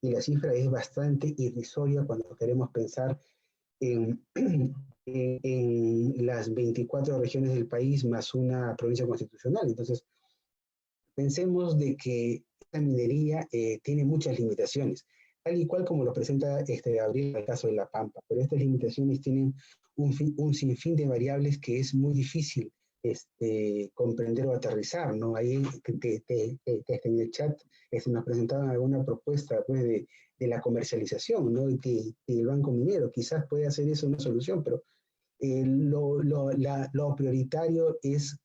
Y la cifra es bastante irrisoria cuando queremos pensar en, en las 24 regiones del país más una provincia constitucional. Entonces, pensemos de que esta minería tiene muchas limitaciones, tal y cual como lo presenta Gabriel en el caso de La Pampa, pero estas limitaciones tienen un sinfín de variables que es muy difícil comprender o aterrizar, ¿no? Ahí en el chat nos presentaban alguna propuesta pues, de la comercialización, ¿no? Y el Banco Minero quizás puede hacer eso una solución, pero lo prioritario es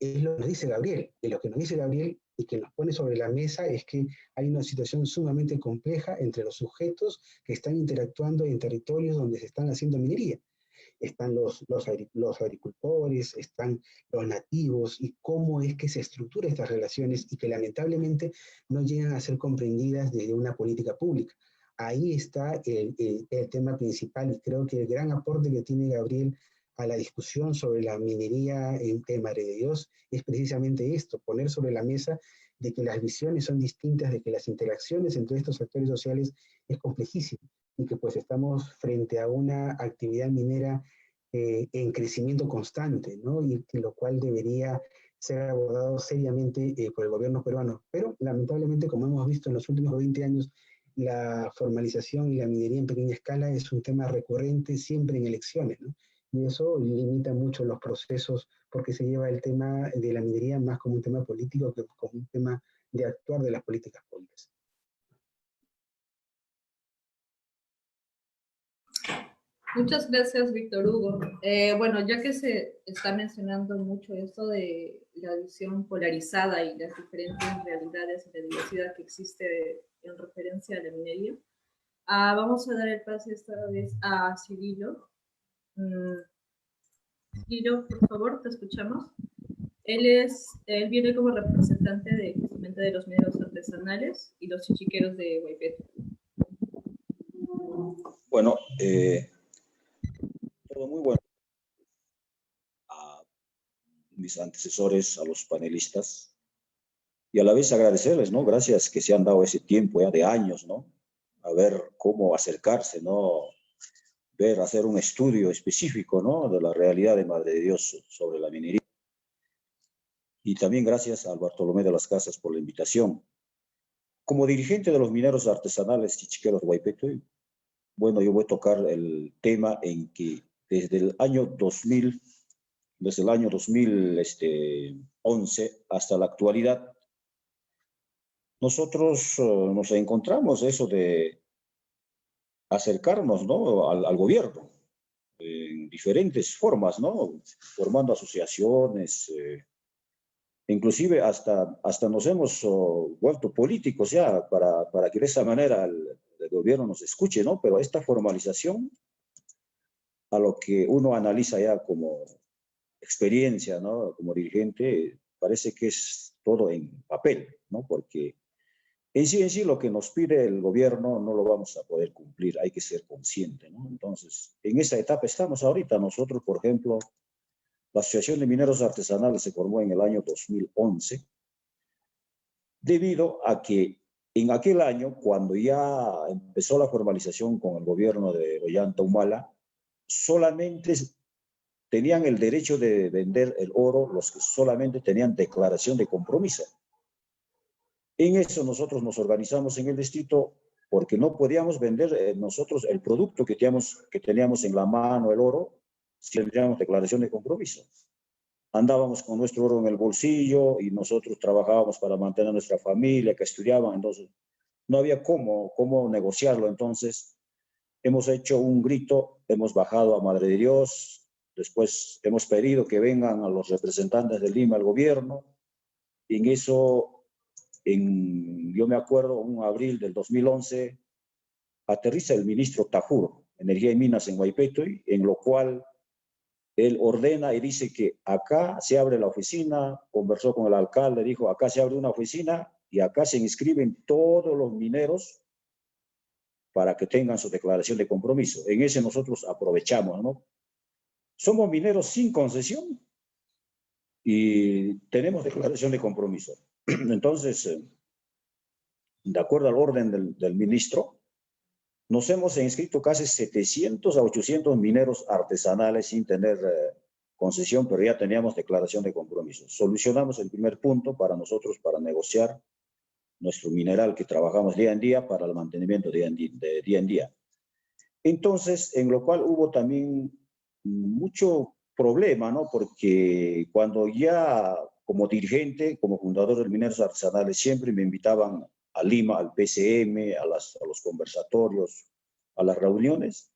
lo que nos dice Gabriel. Y lo que nos dice Gabriel y que nos pone sobre la mesa es que hay una situación sumamente compleja entre los sujetos que están interactuando en territorios donde se están haciendo minería. Están los agricultores, están los nativos, y cómo es que se estructuran estas relaciones y que lamentablemente no llegan a ser comprendidas desde una política pública. Ahí está el tema principal, y creo que el gran aporte que tiene Gabriel a la discusión sobre la minería en Madre de Dios es precisamente esto, poner sobre la mesa de que las visiones son distintas, de que las interacciones entre estos actores sociales es complejísimo, y que pues estamos frente a una actividad minera en crecimiento constante, ¿no? Y lo cual debería ser abordado seriamente por el gobierno peruano. Pero lamentablemente, como hemos visto en los últimos 20 años, la formalización y la minería en pequeña escala es un tema recurrente siempre en elecciones, ¿no? Y eso limita mucho los procesos porque se lleva el tema de la minería más como un tema político que como un tema de actuar de las políticas públicas. Muchas gracias, Víctor Hugo. Bueno, ya que se está mencionando mucho esto de la visión polarizada y las diferentes realidades y la diversidad que existe en referencia a la minería, vamos a dar el pase esta vez a Cirilo. Cirilo, por favor, te escuchamos. Él viene como representante justamente de los mineros artesanales y los chichiqueros de Waypeto. Bueno, todo muy bueno. A mis antecesores, a los panelistas, y a la vez agradecerles, ¿no? Gracias que se han dado ese tiempo ya de años, ¿no? A ver cómo acercarse, ¿no? Hacer un estudio específico, ¿no? De la realidad de Madre de Dios sobre la minería. Y también gracias al Bartolomé de las Casas por la invitación. Como dirigente de los mineros artesanales chichiqueros de Waypeto, bueno, yo voy a tocar el tema en que desde el año 2000, desde el año 2011 hasta la actualidad, nosotros nos encontramos eso de acercarnos, ¿no?, al gobierno en diferentes formas, ¿no?, formando asociaciones, inclusive hasta nos hemos vuelto políticos ya para que de esa manera el gobierno nos escuche, ¿no? Pero esta formalización, a lo que uno analiza ya como experiencia, ¿no?, como dirigente, parece que es todo en papel, ¿no? Porque en sí lo que nos pide el gobierno no lo vamos a poder cumplir, hay que ser consciente, ¿no? Entonces, en esa etapa estamos ahorita. Nosotros, por ejemplo, la Asociación de Mineros Artesanales se formó en el año 2011, debido a que en aquel año, cuando ya empezó la formalización con el gobierno de Ollanta Humala, solamente tenían el derecho de vender el oro los que solamente tenían declaración de compromiso. En eso nosotros nos organizamos en el distrito porque no podíamos vender nosotros el producto que teníamos en la mano, el oro, si teníamos declaración de compromiso. Andábamos con nuestro oro en el bolsillo y nosotros trabajábamos para mantener a nuestra familia, que estudiaban, entonces no había cómo negociarlo. Entonces hemos hecho un grito, hemos bajado a Madre de Dios, después hemos pedido que vengan a los representantes de Lima, al gobierno, y en eso, yo me acuerdo, en abril del 2011, aterriza el ministro Tajuro, Energía y Minas en Waypeto, en lo cual él ordena y dice que acá se abre la oficina, conversó con el alcalde, dijo, acá se abre una oficina y acá se inscriben todos los mineros para que tengan su declaración de compromiso. En ese nosotros aprovechamos, ¿no? Somos mineros sin concesión y tenemos declaración de compromiso. Entonces, de acuerdo al orden del ministro, nos hemos inscrito casi 700 a 800 mineros artesanales sin tener concesión, pero ya teníamos declaración de compromiso. Solucionamos el primer punto para nosotros, para negociar nuestro mineral que trabajamos día en día para el mantenimiento de día en día. Entonces, en lo cual hubo también mucho problema, ¿no? Porque cuando ya como dirigente, como fundador de Mineros Artesanales, siempre me invitaban a Lima, al PCM, a los conversatorios, a las reuniones,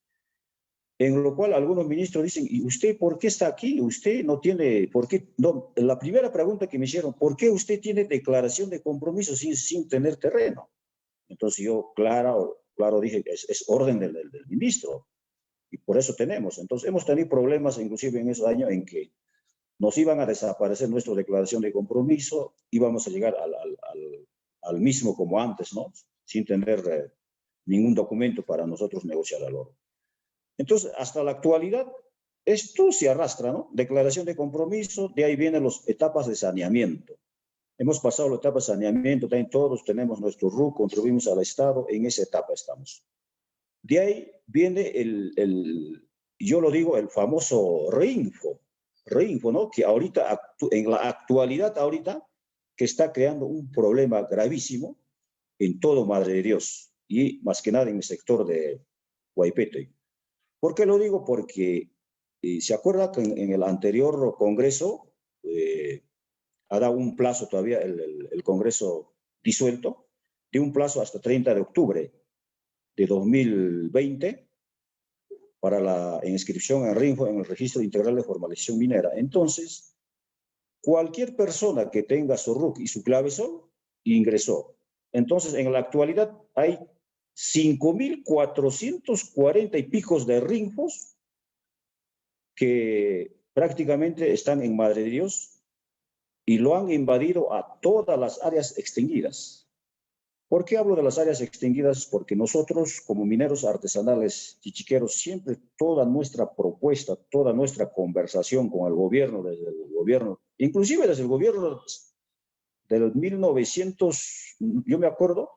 en lo cual algunos ministros dicen, ¿y usted por qué está aquí? Usted no tiene, ¿por qué? No, la primera pregunta que me hicieron, ¿por qué usted tiene declaración de compromiso sin tener terreno? Entonces yo, claro dije, es orden del ministro, y por eso tenemos. Entonces hemos tenido problemas, inclusive en esos años, en que nos iban a desaparecer nuestra declaración de compromiso, íbamos a llegar al mismo como antes, ¿no? Sin tener ningún documento para nosotros negociar el oro. Entonces, hasta la actualidad, esto se arrastra, ¿no? Declaración de compromiso, de ahí vienen las etapas de saneamiento. Hemos pasado la etapa de saneamiento, también todos tenemos nuestro RUC, contribuimos al Estado, en esa etapa estamos. De ahí viene yo lo digo, el famoso REINFO, ¿no? Que ahorita, en la actualidad ahorita, que está creando un problema gravísimo en todo Madre de Dios y más que nada en el sector de Waypeto. ¿Por qué lo digo? Porque se acuerda que en el anterior Congreso ha dado un plazo todavía, el Congreso disuelto, de un plazo hasta 30 de octubre de 2020 para la inscripción en RINFO, en el Registro Integral de Formalización Minera. Entonces, cualquier persona que tenga su RUC y su clavesol ingresó. Entonces, en la actualidad hay 5.440 y picos de RINFOs que prácticamente están en Madre de Dios y lo han invadido a todas las áreas extinguidas. ¿Por qué hablo de las áreas extinguidas? Porque nosotros, como mineros artesanales chichiqueros, siempre toda nuestra propuesta, toda nuestra conversación con el gobierno, desde el gobierno, inclusive desde el gobierno del 1900, yo me acuerdo,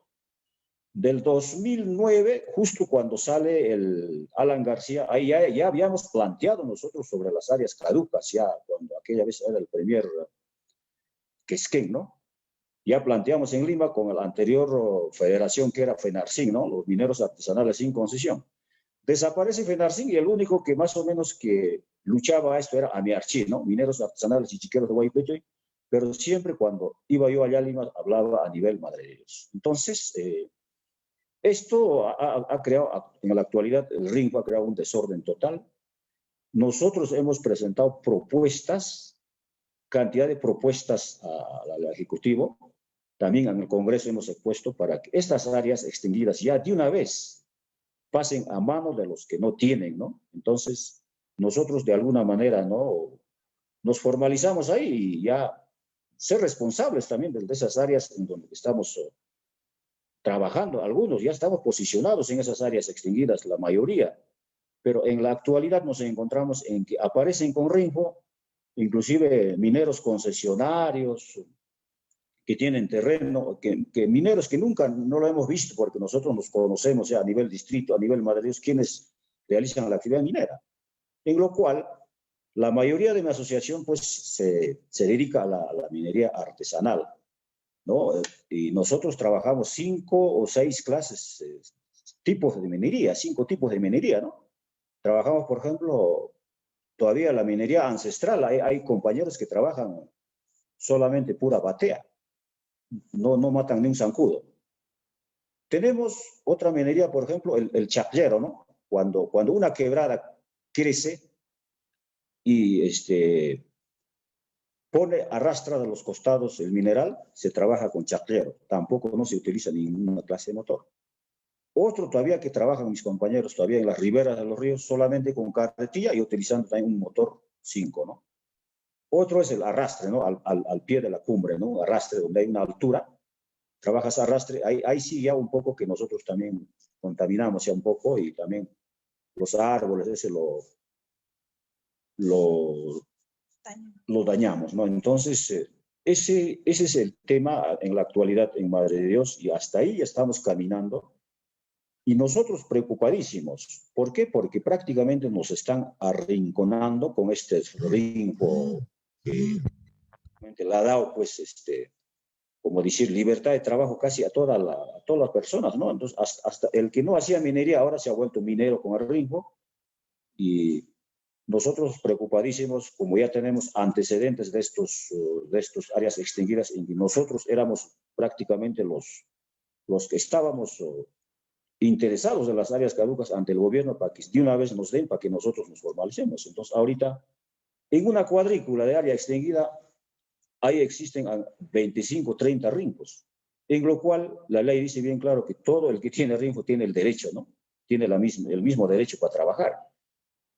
del 2009, justo cuando sale el Alan García, ahí ya habíamos planteado nosotros sobre las áreas caducas, ya cuando aquella vez era el premier Quesquén, ¿no? Ya planteamos en Lima con la anterior federación que era FENARCIN, ¿no? Los mineros artesanales sin concesión. Desaparece FENARCIN y el único que más o menos que luchaba a esto era AMIARCHI, ¿no? Mineros Artesanales y Chiqueros de Guaypechoy, pero siempre cuando iba yo allá a Lima hablaba a nivel Madre de Dios. Entonces, esto ha creado, en la actualidad, el RINFO ha creado un desorden total. Nosotros hemos presentado propuestas, cantidad de propuestas al Ejecutivo. También en el Congreso hemos expuesto para que estas áreas extinguidas ya de una vez pasen a manos de los que no tienen, ¿no? Entonces, nosotros de alguna manera, ¿no?, nos formalizamos ahí y ya ser responsables también de esas áreas en donde estamos trabajando. Algunos ya estamos posicionados en esas áreas extinguidas, la mayoría, pero en la actualidad nos encontramos en que aparecen con RINFO, inclusive mineros concesionarios que tienen terreno, que mineros que nunca no lo hemos visto porque nosotros nos conocemos ya a nivel distrito, a nivel Madre de Dios, quienes realizan la actividad minera. En lo cual, la mayoría de mi asociación pues se dedica a la minería artesanal, ¿no? Y nosotros trabajamos 5 o 6 clases, tipos de minería, 5 tipos de minería, ¿no? Trabajamos, por ejemplo, todavía la minería ancestral. Hay compañeros que trabajan solamente pura batea. No matan ni un zancudo. Tenemos otra minería, por ejemplo, el chaclero, ¿no? Cuando una quebrada crece y arrastra de los costados el mineral, se trabaja con chaclero. Tampoco no se utiliza ninguna clase de motor. Otro todavía que trabajan mis compañeros todavía en las riberas de los ríos, solamente con carretilla y utilizando también un motor 5, ¿no? Otro es el arrastre, ¿no? Al pie de la cumbre, ¿no? Arrastre donde hay una altura, trabajas arrastre, ahí sí ya un poco que nosotros también contaminamos ya un poco y también los árboles, ese lo dañamos, ¿no? Entonces, ese es el tema en la actualidad en Madre de Dios y hasta ahí ya estamos caminando. Y nosotros preocupadísimos. ¿Por qué? Porque prácticamente nos están arrinconando con este RINFO que le ha dado, pues, como decir, libertad de trabajo casi a todas las personas, ¿no? Entonces, hasta el que no hacía minería ahora se ha vuelto minero con el RINFO. Y nosotros preocupadísimos, como ya tenemos antecedentes de estos áreas extinguidas, en que nosotros éramos prácticamente los que estábamos interesados en las áreas caducas ante el gobierno para que de una vez nos den, para que nosotros nos formalicemos. Entonces, ahorita, en una cuadrícula de área extinguida, ahí existen 25, 30 RINFOs, en lo cual la ley dice bien claro que todo el que tiene RINFO tiene el derecho, ¿no? Tiene el mismo derecho para trabajar.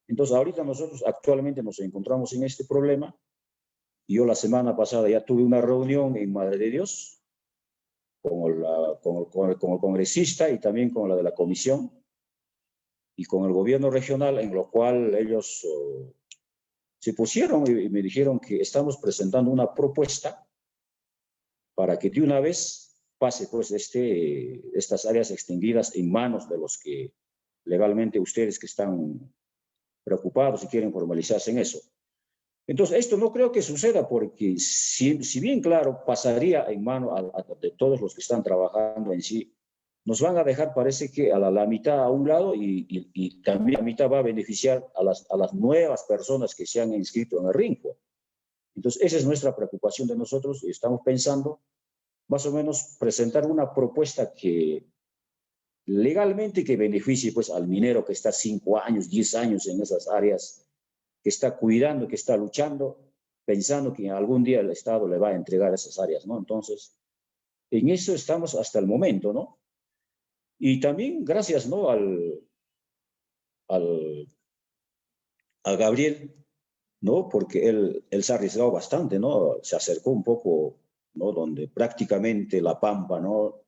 Entonces, ahorita nosotros actualmente nos encontramos en este problema. Yo la semana pasada ya tuve una reunión en Madre de Dios, con el congresista y también con la de la comisión y con el gobierno regional, en lo cual ellos se pusieron y me dijeron que estamos presentando una propuesta para que de una vez pase pues estas áreas extinguidas en manos de los que legalmente ustedes que están preocupados y quieren formalizarse en eso. Entonces, esto no creo que suceda porque si bien, claro, pasaría en mano de todos los que están trabajando en sí, nos van a dejar, parece que a la mitad a un lado y también la mitad va a beneficiar a las nuevas personas que se han inscrito en el RINFO. Entonces, esa es nuestra preocupación de nosotros y estamos pensando más o menos presentar una propuesta que legalmente que beneficie pues al minero que está 5 años, 10 años en esas áreas, que está cuidando, que está luchando, pensando que algún día el Estado le va a entregar esas áreas, ¿no? Entonces, en eso estamos hasta el momento, ¿no? Y también gracias, ¿no? a Gabriel, ¿no? Porque él se ha arriesgado bastante, ¿no? Se acercó un poco, ¿no? Donde prácticamente la Pampa, ¿no?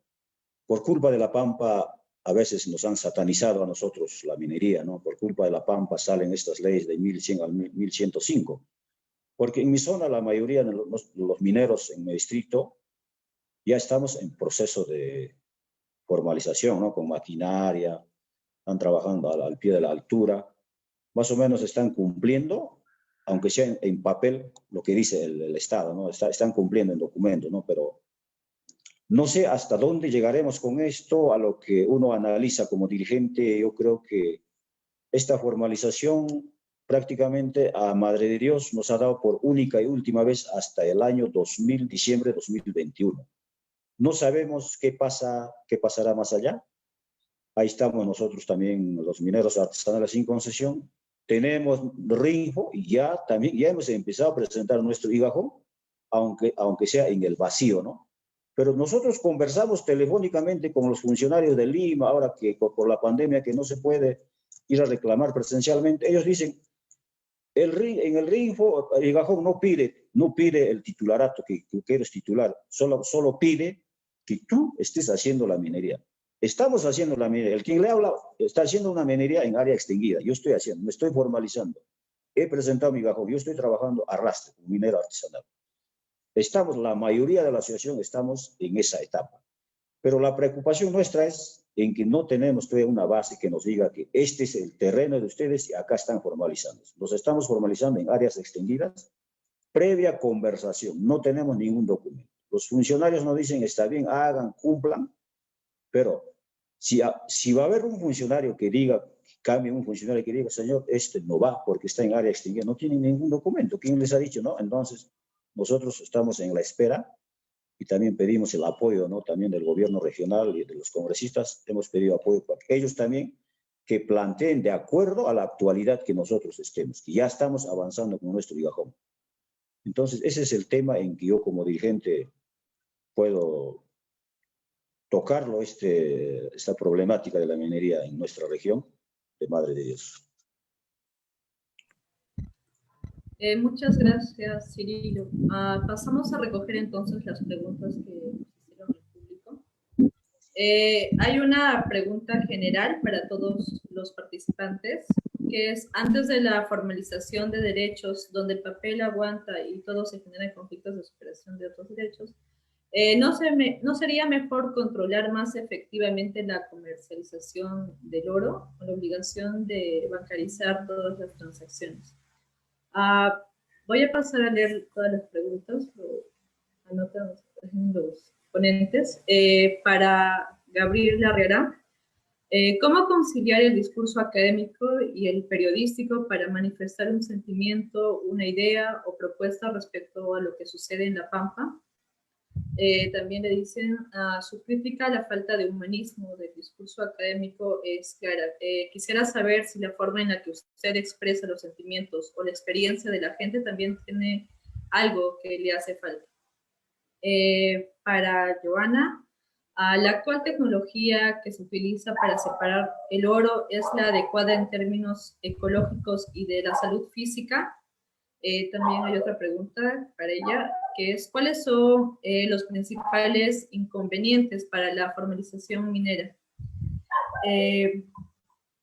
Por culpa de la Pampa, a veces nos han satanizado a nosotros la minería, ¿no? Por culpa de la Pampa salen estas leyes de 1100 al 1105. Porque en mi zona la mayoría de los mineros en mi distrito ya estamos en proceso de formalización, ¿no? Con maquinaria, están trabajando al pie de la altura. Más o menos están cumpliendo, aunque sea en papel, lo que dice el Estado, ¿no? Están cumpliendo en documentos, ¿no? Pero no sé hasta dónde llegaremos con esto, a lo que uno analiza como dirigente. Yo creo que esta formalización prácticamente a Madre de Dios nos ha dado por única y última vez hasta el año diciembre de 2021. No sabemos qué pasará más allá. Ahí estamos nosotros también, los mineros artesanales sin concesión. Tenemos RINFO y ya hemos empezado a presentar nuestro higajón, aunque sea en el vacío, ¿no? Pero nosotros conversamos telefónicamente con los funcionarios de Lima, ahora que por la pandemia que no se puede ir a reclamar presencialmente. Ellos dicen, en el RINFO, el higajón no pide el titularato que quieres titular, solo pide que tú estés haciendo la minería. Estamos haciendo la minería. El quien le habla está haciendo una minería en área extinguida. Yo estoy haciendo, me estoy formalizando. He presentado mi higajón. Yo estoy trabajando a rastro como minero artesanal. La mayoría de la asociación estamos en esa etapa. Pero la preocupación nuestra es en que no tenemos todavía una base que nos diga que este es el terreno de ustedes y acá están formalizando. Nos estamos formalizando en áreas extinguidas, previa conversación. No tenemos ningún documento. Los funcionarios nos dicen, está bien, hagan, cumplan, pero si va a haber un funcionario que diga, cambie un funcionario que diga, señor, este no va porque está en área extinguida, no tiene ningún documento. ¿Quién les ha dicho, no? Entonces, nosotros estamos en la espera y también pedimos el apoyo, ¿no? También del gobierno regional y de los congresistas. Hemos pedido apoyo para que ellos también que planteen de acuerdo a la actualidad que nosotros estemos, que ya estamos avanzando con nuestro higajón. Entonces, ese es el tema en que yo como dirigente puedo tocarlo, esta problemática de la minería en nuestra región de Madre de Dios. Muchas gracias, Cirilo. Pasamos a recoger entonces las preguntas que hicieron el público. Hay una pregunta general para todos los participantes, que es, antes de la formalización de derechos, donde el papel aguanta y todo se genera en conflictos de superación de otros derechos, ¿no sería mejor controlar más efectivamente la comercialización del oro con la obligación de bancarizar todas las transacciones? Voy a pasar a leer todas las preguntas, anotan los ponentes. Para Gabriel Larriará, ¿cómo conciliar el discurso académico y el periodístico para manifestar un sentimiento, una idea o propuesta respecto a lo que sucede en La Pampa? También le dicen, su crítica a la falta de humanismo del discurso académico es clara. Quisiera saber si la forma en la que usted expresa los sentimientos o la experiencia de la gente también tiene algo que le hace falta. Para Joana, la actual tecnología que se utiliza para separar el oro es la adecuada en términos ecológicos y de la salud física. También hay otra pregunta para ella, que es, ¿cuáles son los principales inconvenientes para la formalización minera?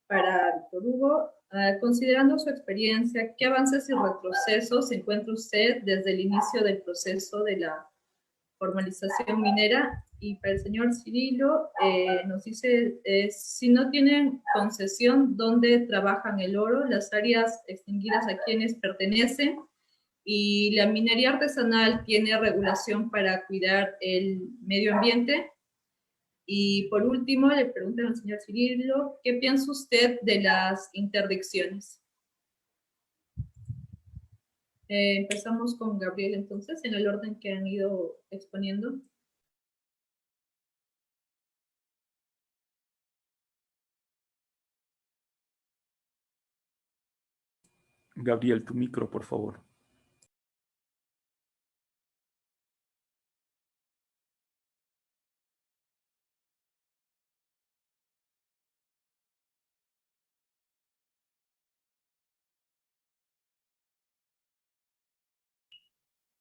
Para Víctor Hugo, considerando su experiencia, ¿qué avances y retrocesos encuentra usted desde el inicio del proceso de la formalización minera? Y para el señor Cirilo, nos dice, si no tienen concesión, ¿dónde trabajan el oro? Las áreas extinguidas a quienes pertenecen, y la minería artesanal tiene regulación para cuidar el medio ambiente. Y por último, le preguntan al señor Cirilo, ¿qué piensa usted de las interdicciones? Empezamos con Gabriel entonces, en el orden que han ido exponiendo. Gabriel, tu micro, por favor.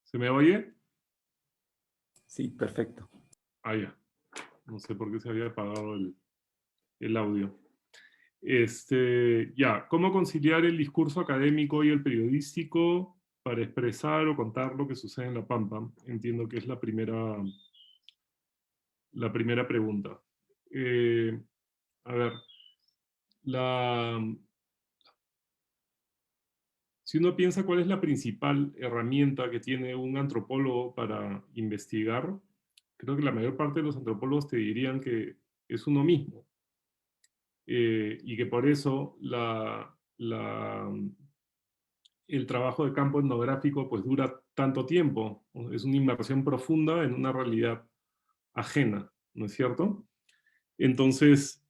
¿Se me oye? Sí, perfecto. Ya. No sé por qué se había apagado el audio. Ya, ¿cómo conciliar el discurso académico y el periodístico para expresar o contar lo que sucede en La Pampa? Entiendo que es la primera pregunta. A ver, si uno piensa cuál es la principal herramienta que tiene un antropólogo para investigar, creo que la mayor parte de los antropólogos te dirían que es uno mismo. y que por eso el trabajo de campo etnográfico pues dura tanto tiempo. Es una inmersión profunda en una realidad ajena, ¿no es cierto? Entonces,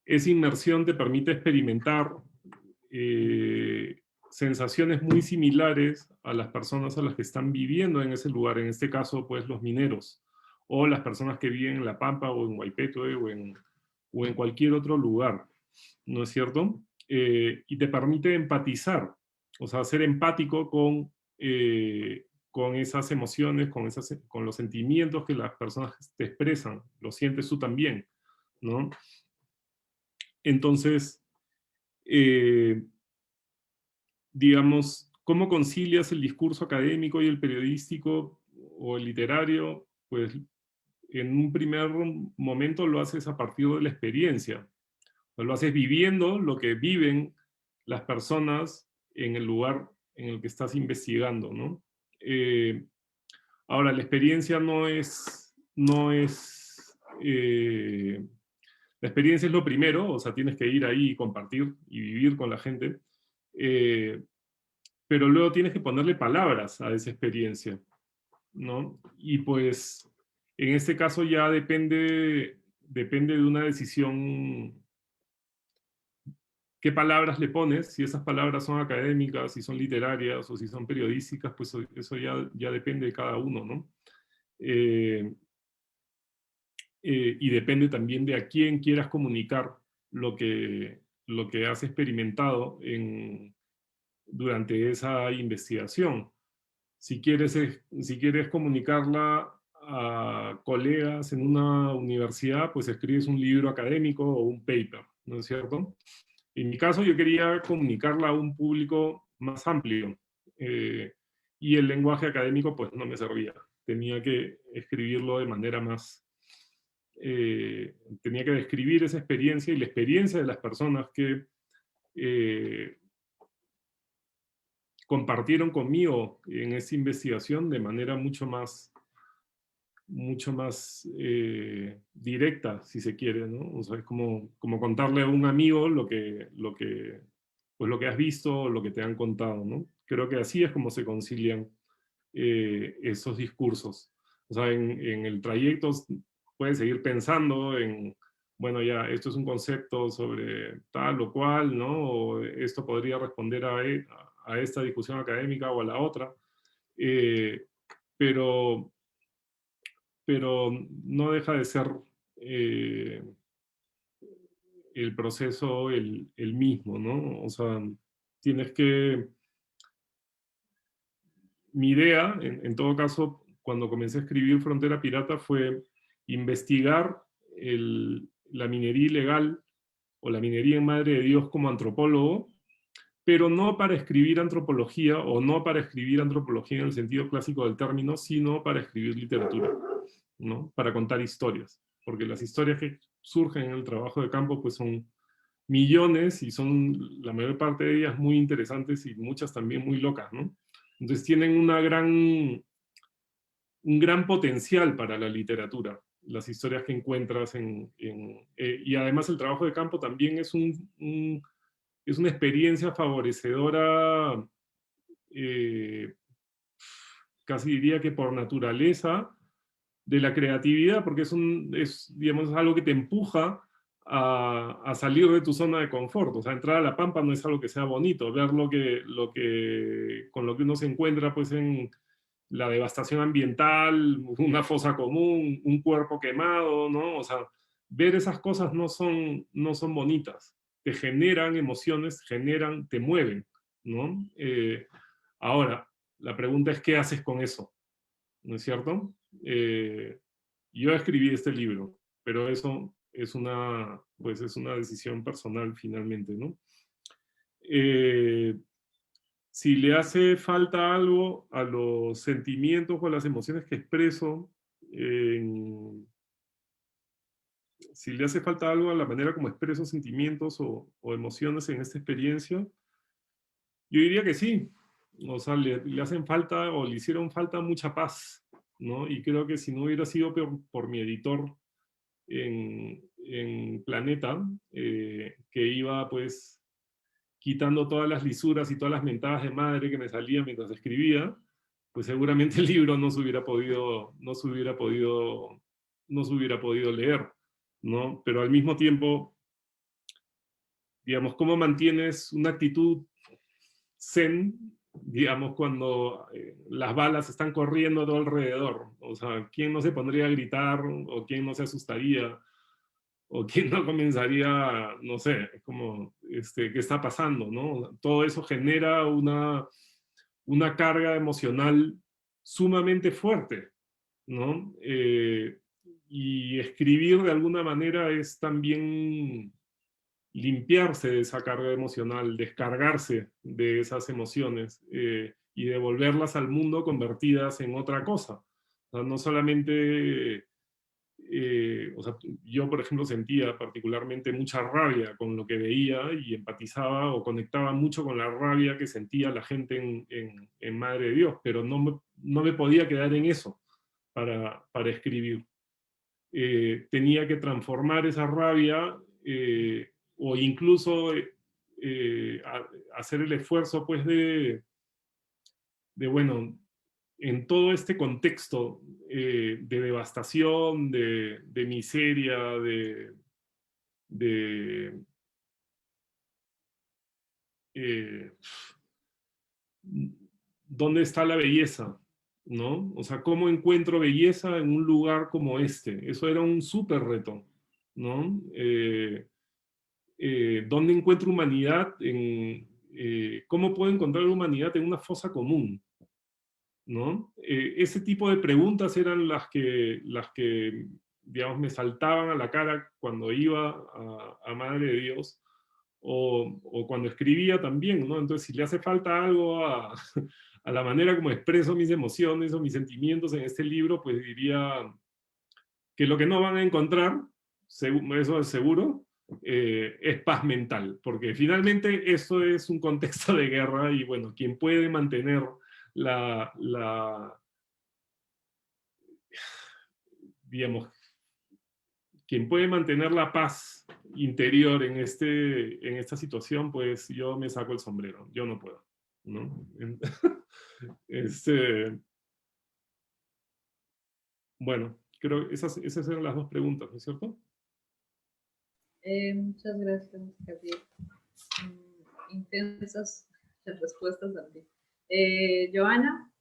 esa inmersión te permite experimentar sensaciones muy similares a las personas a las que están viviendo en ese lugar, en este caso, pues los mineros, o las personas que viven en La Pampa, o en Huaypetue, o en cualquier otro lugar, ¿no es cierto? Y te permite empatizar, o sea, ser empático con esas emociones, con los sentimientos que las personas te expresan, lo sientes tú también, ¿no? Entonces, digamos, ¿cómo concilias el discurso académico y el periodístico o el literario? Pues en un primer momento lo haces a partir de la experiencia. Lo haces viviendo lo que viven las personas en el lugar en el que estás investigando, ¿no? Ahora, la experiencia la experiencia es lo primero, o sea, tienes que ir ahí y compartir y vivir con la gente, pero luego tienes que ponerle palabras a esa experiencia, ¿no? Y pues, en este caso ya depende de una decisión. ¿Qué palabras le pones? Si esas palabras son académicas, si son literarias o si son periodísticas, pues eso ya depende de cada uno, ¿no? Y depende también de a quién quieras comunicar lo que has experimentado durante esa investigación. Si quieres comunicarla a colegas en una universidad, pues escribes un libro académico o un paper, ¿no es cierto? En mi caso, yo quería comunicarla a un público más amplio, y el lenguaje académico pues no me servía. Tenía que escribirlo de manera más... tenía que describir esa experiencia y la experiencia de las personas que compartieron conmigo en esa investigación de manera mucho más directa, si se quiere, ¿no? O sea, es como contarle a un amigo lo que has visto, lo que te han contado, ¿no? Creo que así es como se concilian esos discursos. O sea, en el trayecto puedes seguir pensando en, bueno, ya, esto es un concepto sobre tal o cual, ¿no? O esto podría responder a esta discusión académica o a la otra, pero no deja de ser el proceso el mismo, ¿no? O sea, tienes que... Mi idea, en todo caso, cuando comencé a escribir Frontera Pirata, fue investigar la minería ilegal o la minería en Madre de Dios como antropólogo, pero no para escribir antropología, o no para escribir antropología en el sentido clásico del término, sino para escribir literatura, ¿no? Para contar historias, porque las historias que surgen en el trabajo de campo pues son millones y son la mayor parte de ellas muy interesantes y muchas también muy locas, ¿no? Entonces tienen un gran potencial para la literatura, las historias que encuentras y además el trabajo de campo también es una experiencia favorecedora, casi diría que por naturaleza, de la creatividad, porque digamos, algo que te empuja a salir de tu zona de confort. O sea, entrar a La Pampa no es algo que sea bonito, ver con lo que uno se encuentra pues en la devastación ambiental, una fosa común, un cuerpo quemado, ¿no? O sea, ver esas cosas no son bonitas, te generan emociones, te mueven, ¿no? Ahora, la pregunta es, ¿qué haces con eso? ¿No es cierto? Yo escribí este libro, pero eso es una decisión personal finalmente, ¿no? Si le hace falta algo a los sentimientos o a las emociones que expreso, si le hace falta algo a la manera como expreso sentimientos o emociones en esta experiencia, yo diría que sí. O sea, le hacen falta o le hicieron falta mucha paz, ¿no? Y creo que si no hubiera sido por mi editor en en Planeta, que iba pues quitando todas las lisuras y todas las mentadas de madre que me salían mientras escribía, pues seguramente el libro no se hubiera podido leer, ¿no? Pero al mismo tiempo, digamos, ¿cómo mantienes una actitud zen, digamos, cuando las balas están corriendo a tu alrededor? O sea, ¿quién no se pondría a gritar? ¿O quién no se asustaría? ¿O quién no comenzaría, no sé, como, ¿qué está pasando? ¿No? Todo eso genera una carga emocional sumamente fuerte, ¿no? Y escribir de alguna manera es también limpiarse de esa carga emocional, descargarse de esas emociones y devolverlas al mundo convertidas en otra cosa. O sea, no solamente, o sea, yo por ejemplo sentía particularmente mucha rabia con lo que veía y empatizaba o conectaba mucho con la rabia que sentía la gente en Madre de Dios, pero no me podía quedar en eso para escribir. Tenía que transformar esa rabia o incluso hacer el esfuerzo pues de, bueno, en todo este contexto de devastación, de miseria, de ¿dónde está la belleza? ¿No? O sea, ¿cómo encuentro belleza en un lugar como este? Eso era un súper reto, ¿no? ¿Dónde encuentro humanidad? ¿Cómo puedo encontrar humanidad en una fosa común? ¿No? Ese tipo de preguntas eran las que, digamos, me saltaban a la cara cuando iba a Madre de Dios, o cuando escribía también, ¿no? Entonces, si le hace falta algo a la manera como expreso mis emociones o mis sentimientos en este libro, pues diría que lo que no van a encontrar, eso es seguro, es paz mental, porque finalmente esto es un contexto de guerra y bueno, quien puede mantener digamos, quien puede mantener la paz interior en esta situación, pues yo me saco el sombrero, yo no puedo, ¿no? Bueno, creo que esas eran las dos preguntas, ¿no es cierto? Muchas gracias, Gabriel. Intensas las respuestas también. Joana.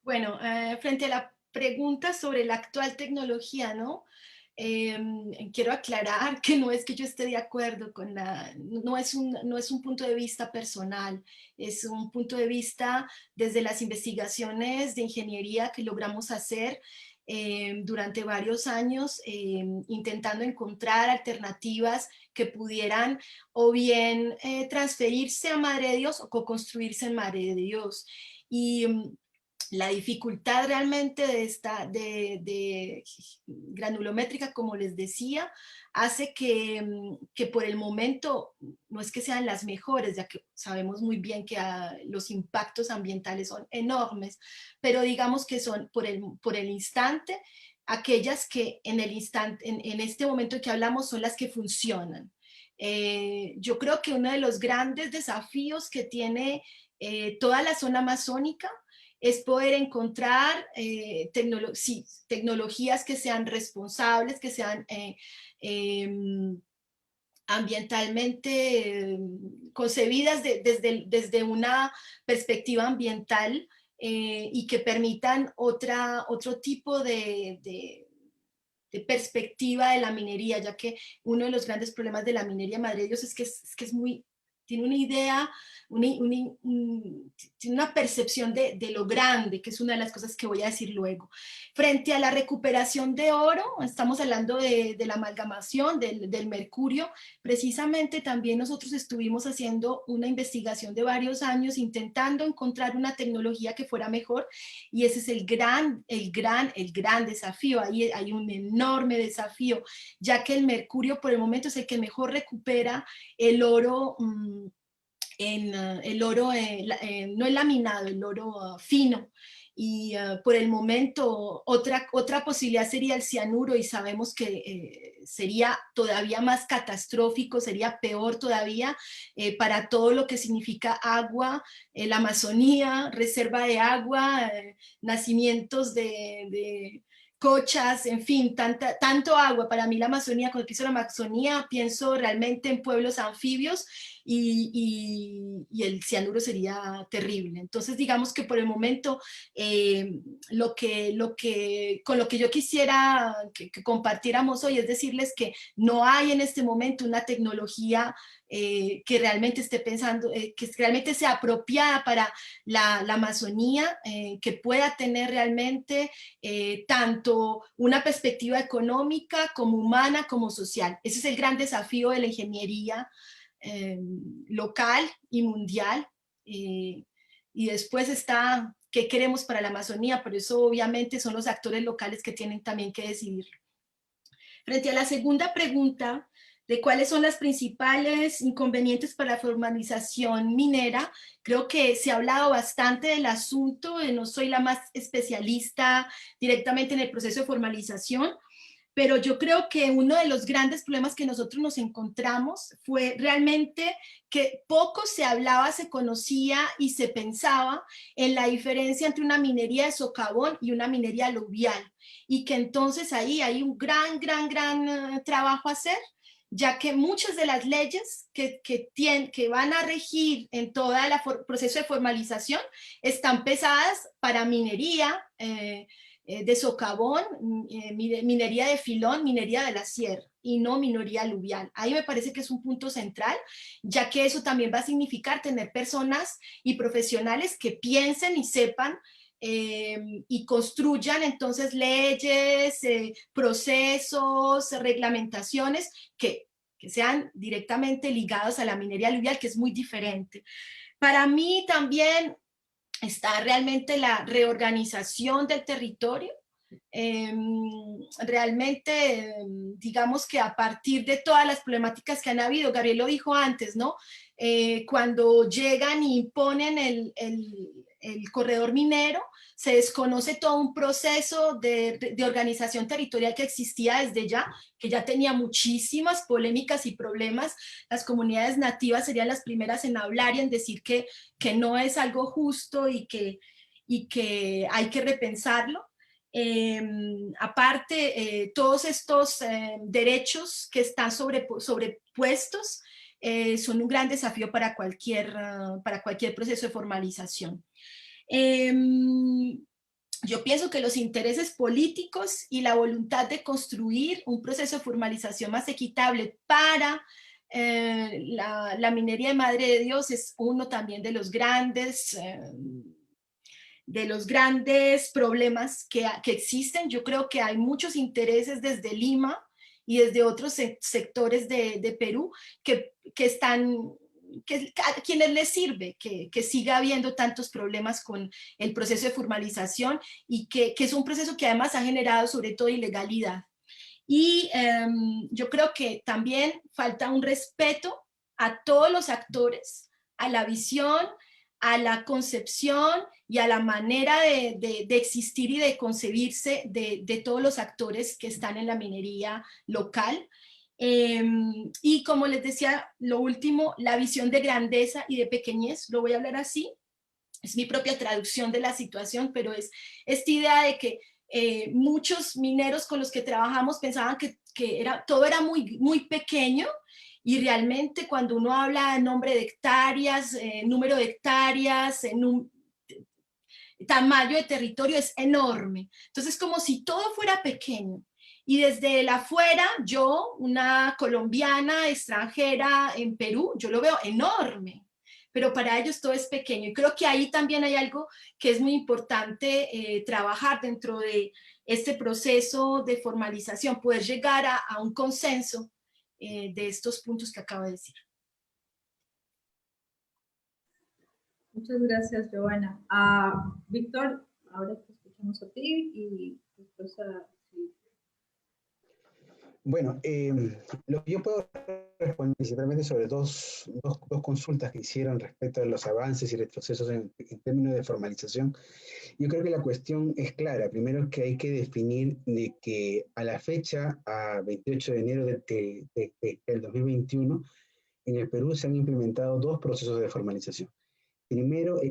Bueno, frente a la pregunta sobre la actual tecnología, ¿no? Quiero aclarar que no es que yo esté de acuerdo con no es un punto de vista personal, es un punto de vista desde las investigaciones de ingeniería que logramos hacer durante varios años, intentando encontrar alternativas que pudieran o bien transferirse a Madre de Dios o co-construirse en Madre de Dios. Y la dificultad realmente de granulométrica, como les decía, hace que por el momento no es que sean las mejores, ya que sabemos muy bien que los impactos ambientales son enormes, pero digamos que son por el instante aquellas que en este momento en que hablamos son las que funcionan. Yo creo que uno de los grandes desafíos que tiene toda la zona amazónica es poder encontrar tecnologías que sean responsables, que sean ambientalmente concebidas desde una perspectiva ambiental y que permitan otro tipo de perspectiva de la minería, ya que uno de los grandes problemas de la minería Madre de Dios es que tiene una idea, tiene una percepción de lo grande, que es una de las cosas que voy a decir luego. Frente a la recuperación de oro, estamos hablando de la amalgamación, del mercurio. Precisamente también nosotros estuvimos haciendo una investigación de varios años intentando encontrar una tecnología que fuera mejor, y ese es el gran desafío. Ahí hay un enorme desafío, ya que el mercurio por el momento es el que mejor recupera el oro, no el laminado, el oro fino. por el momento otra posibilidad sería el cianuro, y sabemos que sería todavía más catastrófico, sería peor todavía para todo lo que significa agua, la Amazonía, reserva de agua, nacimientos de cochas, en fin, tanto agua. Para mí la Amazonía, cuando pienso en la Amazonía, pienso realmente en pueblos anfibios, y el cianuro sería terrible. Entonces, digamos que por el momento, con lo que yo quisiera que compartiéramos hoy es decirles que no hay en este momento una tecnología que realmente esté pensando, que realmente sea apropiada para la Amazonía, que pueda tener realmente tanto una perspectiva económica como humana como social. Ese es el gran desafío de la ingeniería local y mundial, y después está qué queremos para la Amazonía, pero eso obviamente son los actores locales que tienen también que decidir. Frente a la segunda pregunta de cuáles son las principales inconvenientes para la formalización minera, creo que se ha hablado bastante del asunto, no soy la más especialista directamente en el proceso de formalización, pero yo creo que uno de los grandes problemas que nosotros nos encontramos fue realmente que poco se hablaba, se conocía y se pensaba en la diferencia entre una minería de socavón y una minería aluvial, y que entonces ahí hay un gran trabajo a hacer, ya que muchas de las leyes que van a regir en todo el proceso de formalización están pesadas para minería, de socavón, minería de filón, minería de la sierra, y no minería aluvial. Ahí me parece que es un punto central, ya que eso también va a significar tener personas y profesionales que piensen y sepan y construyan entonces leyes, procesos, reglamentaciones que sean directamente ligados a la minería aluvial, que es muy diferente. Para mí también está realmente la reorganización del territorio. Realmente, digamos que a partir de todas las problemáticas que han habido, Gabriel lo dijo antes, ¿no? Cuando llegan y imponen el corredor minero, se desconoce todo un proceso de organización territorial que existía desde ya, que ya tenía muchísimas polémicas y problemas. Las comunidades nativas serían las primeras en hablar y en decir que no es algo justo y que hay que repensarlo. Aparte, todos estos derechos que están sobrepuestos son un gran desafío para cualquier proceso de formalización. Yo pienso que los intereses políticos y la voluntad de construir un proceso de formalización más equitable para la minería de Madre de Dios es uno también de los grandes problemas que existen. Yo creo que hay muchos intereses desde Lima y desde otros sectores de Perú que a quienes les sirve que siga habiendo tantos problemas con el proceso de formalización, y que es un proceso que además ha generado sobre todo ilegalidad. Y yo creo que también falta un respeto a todos los actores, a la visión, a la concepción y a la manera de existir y de concebirse de todos los actores que están en la minería local. Y como les decía, lo último, la visión de grandeza y de pequeñez, lo voy a hablar así, es mi propia traducción de la situación, pero es esta idea de que muchos mineros con los que trabajamos pensaban que todo era muy pequeño, y realmente cuando uno habla de nombre de hectáreas, número de hectáreas, tamaño de territorio es enorme. Entonces, como si todo fuera pequeño. Y desde el afuera, yo, una colombiana extranjera en Perú, yo lo veo enorme, pero para ellos todo es pequeño. Y creo que ahí también hay algo que es muy importante trabajar dentro de este proceso de formalización, poder llegar a un consenso de estos puntos que acabo de decir. Muchas gracias, Giovanna. Víctor, ahora te escuchamos a ti y después a... Bueno, lo que yo puedo responder principalmente sobre dos consultas que hicieron respecto a los avances y retrocesos en términos de formalización. Yo creo que la cuestión es clara. Primero que hay que definir de que a la fecha, a 28 de enero del 2021, en el Perú se han implementado dos procesos de formalización. Primero,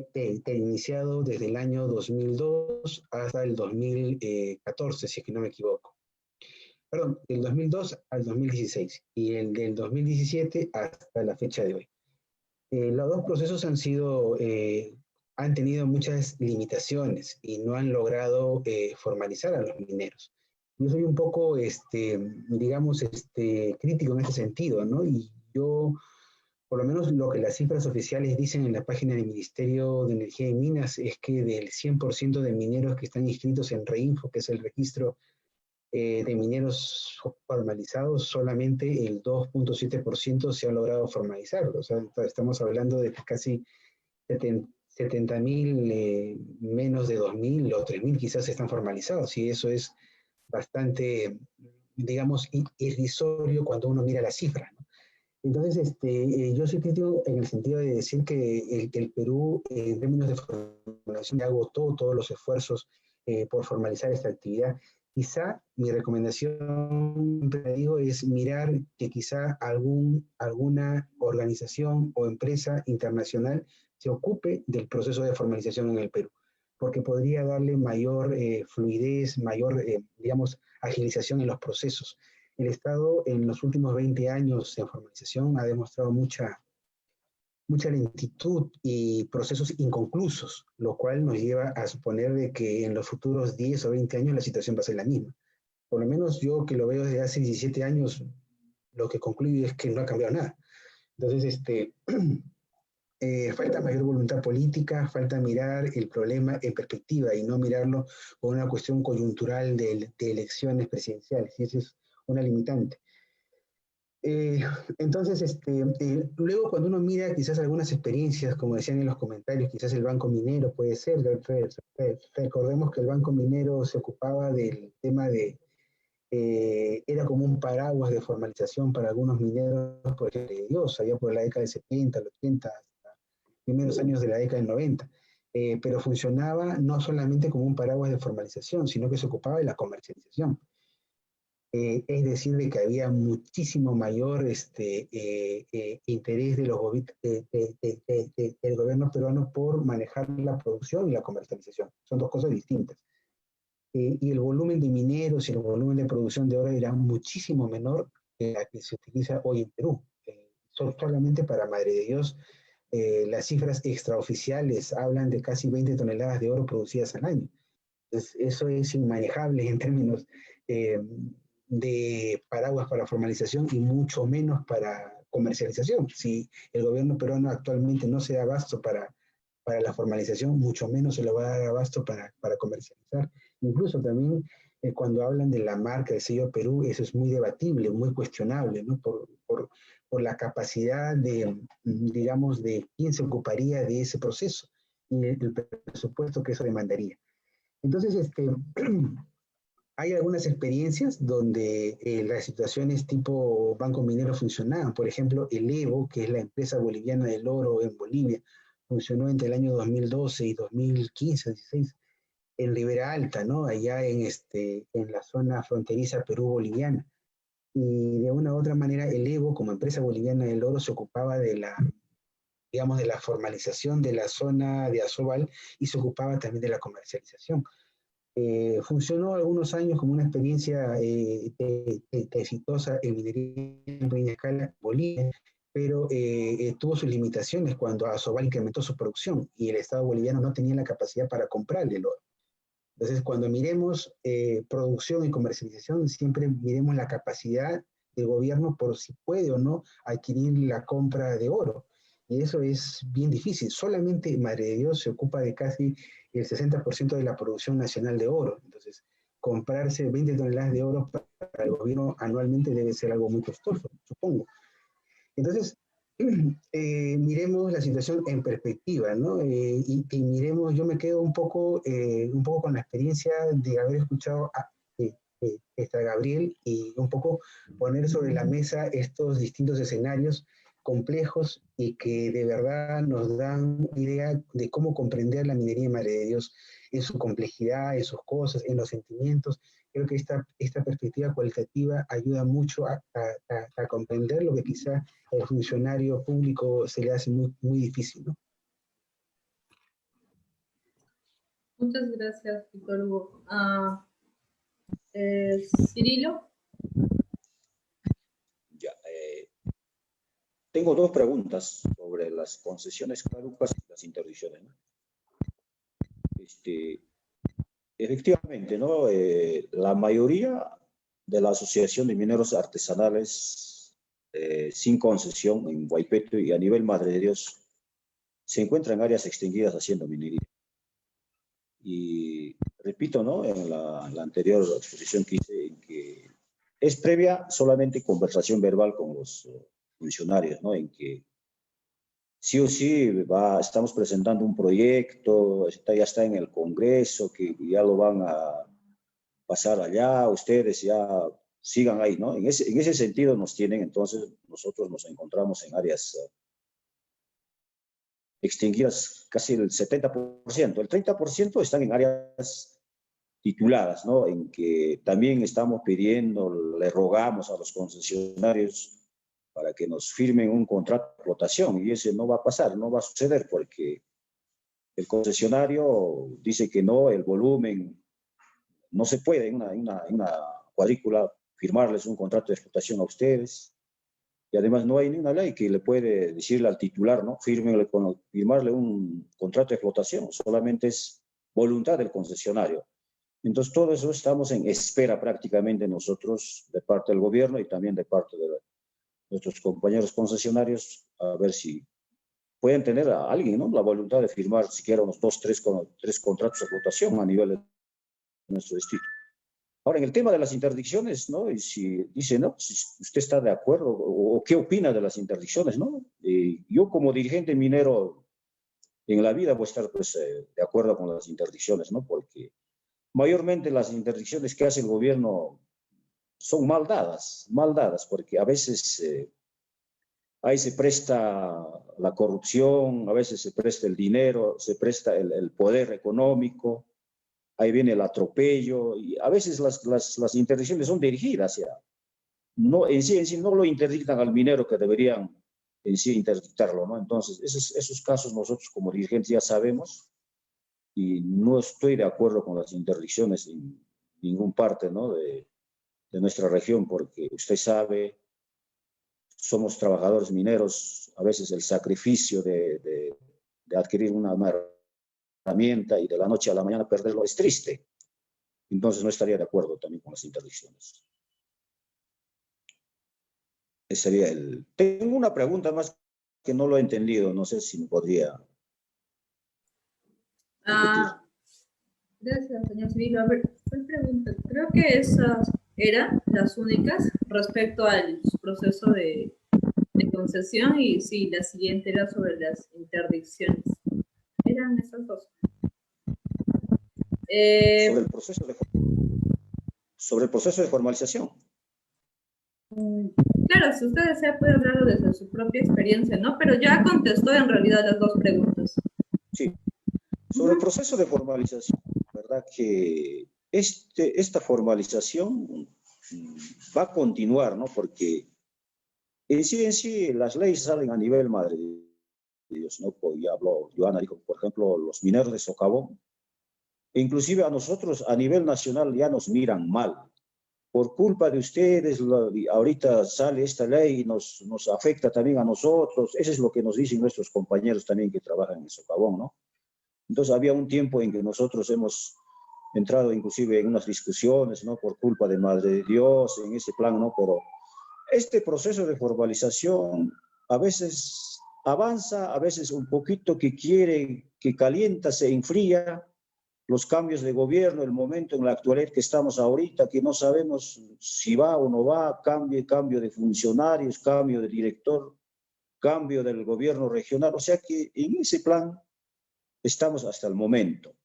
iniciado desde el año 2002 hasta el 2014, si es que no me equivoco. Perdón, del 2002 al 2016 y el del 2017 hasta la fecha de hoy. Los dos procesos han tenido muchas limitaciones y no han logrado formalizar a los mineros. Yo soy un poco, digamos, crítico en ese sentido, ¿no? Y yo, por lo menos lo que las cifras oficiales dicen en la página del Ministerio de Energía y Minas es que del 100% de mineros que están inscritos en REINFO, que es el registro de mineros formalizados, solamente el 2.7% se ha logrado formalizar. O sea, estamos hablando de que casi 70.000, menos de 2.000 o 3.000 quizás están formalizados, y eso es bastante, digamos, irrisorio cuando uno mira las cifras, ¿no? Entonces, yo soy crítico en el sentido de decir que el Perú, en términos de formalización, ya agotó todos los esfuerzos por formalizar esta actividad. Quizá mi recomendación, siempre digo, es mirar que quizá alguna organización o empresa internacional se ocupe del proceso de formalización en el Perú, porque podría darle mayor fluidez, mayor, digamos, agilización en los procesos. El Estado en los últimos 20 años de formalización ha demostrado mucha lentitud y procesos inconclusos, lo cual nos lleva a suponer de que en los futuros 10 o 20 años la situación va a ser la misma. Por lo menos yo, que lo veo desde hace 17 años, lo que concluyo es que no ha cambiado nada. Entonces, falta mayor voluntad política, falta mirar el problema en perspectiva y no mirarlo como una cuestión coyuntural de elecciones presidenciales, y eso es una limitante. Entonces, luego cuando uno mira quizás algunas experiencias, como decían en los comentarios, quizás el Banco Minero puede ser, recordemos que el Banco Minero se ocupaba del tema era como un paraguas de formalización para algunos mineros, por ejemplo, de Dios, allá por la década del 70, el 80, hasta primeros años de la década del 90. Pero funcionaba no solamente como un paraguas de formalización, sino que se ocupaba de la comercialización. Es decir, de que había muchísimo mayor interés de del gobierno peruano por manejar la producción y la comercialización. Son dos cosas distintas. Y el volumen de mineros y el volumen de producción de oro era muchísimo menor que la que se utiliza hoy en Perú. Solamente para Madre de Dios, las cifras extraoficiales hablan de casi 20 toneladas de oro producidas al año. Entonces, eso es inmanejable en términos de paraguas para formalización y mucho menos para comercialización. Si el gobierno peruano actualmente no se da abasto para la formalización, mucho menos se lo va a dar abasto para comercializar. Incluso también cuando hablan de la marca de sello Perú, eso es muy debatible, muy cuestionable, ¿no? Por la capacidad digamos, de quién se ocuparía de ese proceso y el presupuesto que eso demandaría. Entonces, hay algunas experiencias donde las situaciones tipo Banco Minero funcionaban. Por ejemplo, el Evo, que es la empresa boliviana del oro en Bolivia, funcionó entre el año 2012 y 2015, 16, en Ribera Alta, ¿no? Allá en la zona fronteriza Perú-Boliviana. Y de una u otra manera, el Evo, como empresa boliviana del oro, se ocupaba digamos, de la formalización de la zona de Azoval y se ocupaba también de la comercialización. Funcionó algunos años como una experiencia exitosa en minería en pequeña escala, Bolivia, pero tuvo sus limitaciones cuando Azoval incrementó su producción y el Estado boliviano no tenía la capacidad para comprarle el oro. Entonces, cuando miremos producción y comercialización, siempre miremos la capacidad del gobierno por si puede o no adquirir la compra de oro. Y eso es bien difícil. Solamente Madre de Dios se ocupa de casi el 60% de la producción nacional de oro. Entonces, comprarse 20 toneladas de oro para el gobierno anualmente debe ser algo muy costoso, supongo. Entonces, miremos la situación en perspectiva, ¿no? Y miremos, yo me quedo un poco con la experiencia de haber escuchado está Gabriel, y un poco poner sobre la mesa estos distintos escenarios complejos y que de verdad nos dan idea de cómo comprender la minería de Madre de Dios en su complejidad, en sus cosas, en los sentimientos. Creo que esta perspectiva cualitativa ayuda mucho a comprender lo que quizá al funcionario público se le hace muy, muy difícil, ¿no? Muchas gracias, Víctor Hugo. Cirilo. Ya, tengo dos preguntas sobre las concesiones caducas y las interdicciones, ¿no? Efectivamente, ¿no? La mayoría de la Asociación de Mineros Artesanales sin concesión en Guaypeto y a nivel Madre de Dios se encuentra en áreas extinguidas haciendo minería. Y repito, ¿no? En la anterior exposición que hice, en que es previa solamente conversación verbal con los funcionarios, ¿no? En que sí o sí estamos presentando un proyecto, ya está en el Congreso, que ya lo van a pasar allá, ustedes ya sigan ahí, ¿no? En ese sentido nos tienen, entonces nosotros nos encontramos en áreas extinguidas casi el 70%, el 30% están en áreas tituladas, ¿no? En que también estamos pidiendo, le rogamos a los concesionarios para que nos firmen un contrato de explotación, y ese no va a pasar, no va a suceder, porque el concesionario dice que no, el volumen, no se puede en una cuadrícula firmarles un contrato de explotación a ustedes, y además no hay ninguna ley que le puede decirle al titular, ¿no? Firmarle un contrato de explotación, solamente es voluntad del concesionario. Entonces, todo eso estamos en espera prácticamente nosotros, de parte del gobierno y también de parte de nuestros compañeros concesionarios, a ver si pueden tener a alguien, ¿no? La voluntad de firmar siquiera unos 2, 3 contratos de explotación a nivel de nuestro distrito. Ahora, en el tema de las interdicciones, ¿no? Y si dice, ¿no? Si usted está de acuerdo o qué opina de las interdicciones, ¿no? Yo como dirigente minero en la vida voy a estar pues, de acuerdo con las interdicciones, ¿no? Porque mayormente las interdicciones que hace el gobierno son mal dadas, porque a veces ahí se presta la corrupción, a veces se presta el dinero, se presta el poder económico, ahí viene el atropello, y a veces las interdicciones son dirigidas, ya. No, en sí no lo interdictan al minero que deberían en sí interdictarlo, ¿no? Entonces, esos casos nosotros como dirigentes ya sabemos, y no estoy de acuerdo con las interdicciones en ningún parte, ¿no? de nuestra región, porque usted sabe, somos trabajadores mineros, a veces el sacrificio de adquirir una herramienta y de la noche a la mañana perderlo es triste. Entonces no estaría de acuerdo también con las interdicciones. Ese sería Tengo una pregunta más que no lo he entendido, no sé si me podría repetir. Gracias, señor Cirilo. A ver, ¿cuál pregunta? Creo que esas eran las únicas respecto al proceso de concesión, y sí, la siguiente era sobre las interdicciones. Eran esas dos. Sobre el proceso de formalización. Claro, si usted desea puede hablarlo desde su propia experiencia, ¿no? Pero ya contestó en realidad las dos preguntas. Sí. Sobre el proceso de formalización, ¿verdad? Que esta formalización va a continuar, ¿no? Porque en sí las leyes salen a nivel Madre de Dios, ¿no? Pues ya habló Joana, dijo, por ejemplo, los mineros de socavón, e inclusive a nosotros a nivel nacional ya nos miran mal. Por culpa de ustedes, ahorita sale esta ley y nos afecta también a nosotros. Eso es lo que nos dicen nuestros compañeros también que trabajan en socavón, ¿no? Entonces había un tiempo en que nosotros hemos entrado inclusive en unas discusiones, ¿no? Por culpa de Madre de Dios, en ese plan, ¿no? Pero este proceso de formalización a veces avanza, a veces un poquito que quiere, que calienta, se enfría. Los cambios de gobierno, el momento en la actualidad que estamos ahorita, que no sabemos si va o no va, cambio de funcionarios, cambio de director, cambio del gobierno regional. O sea que en ese plan estamos hasta el momento.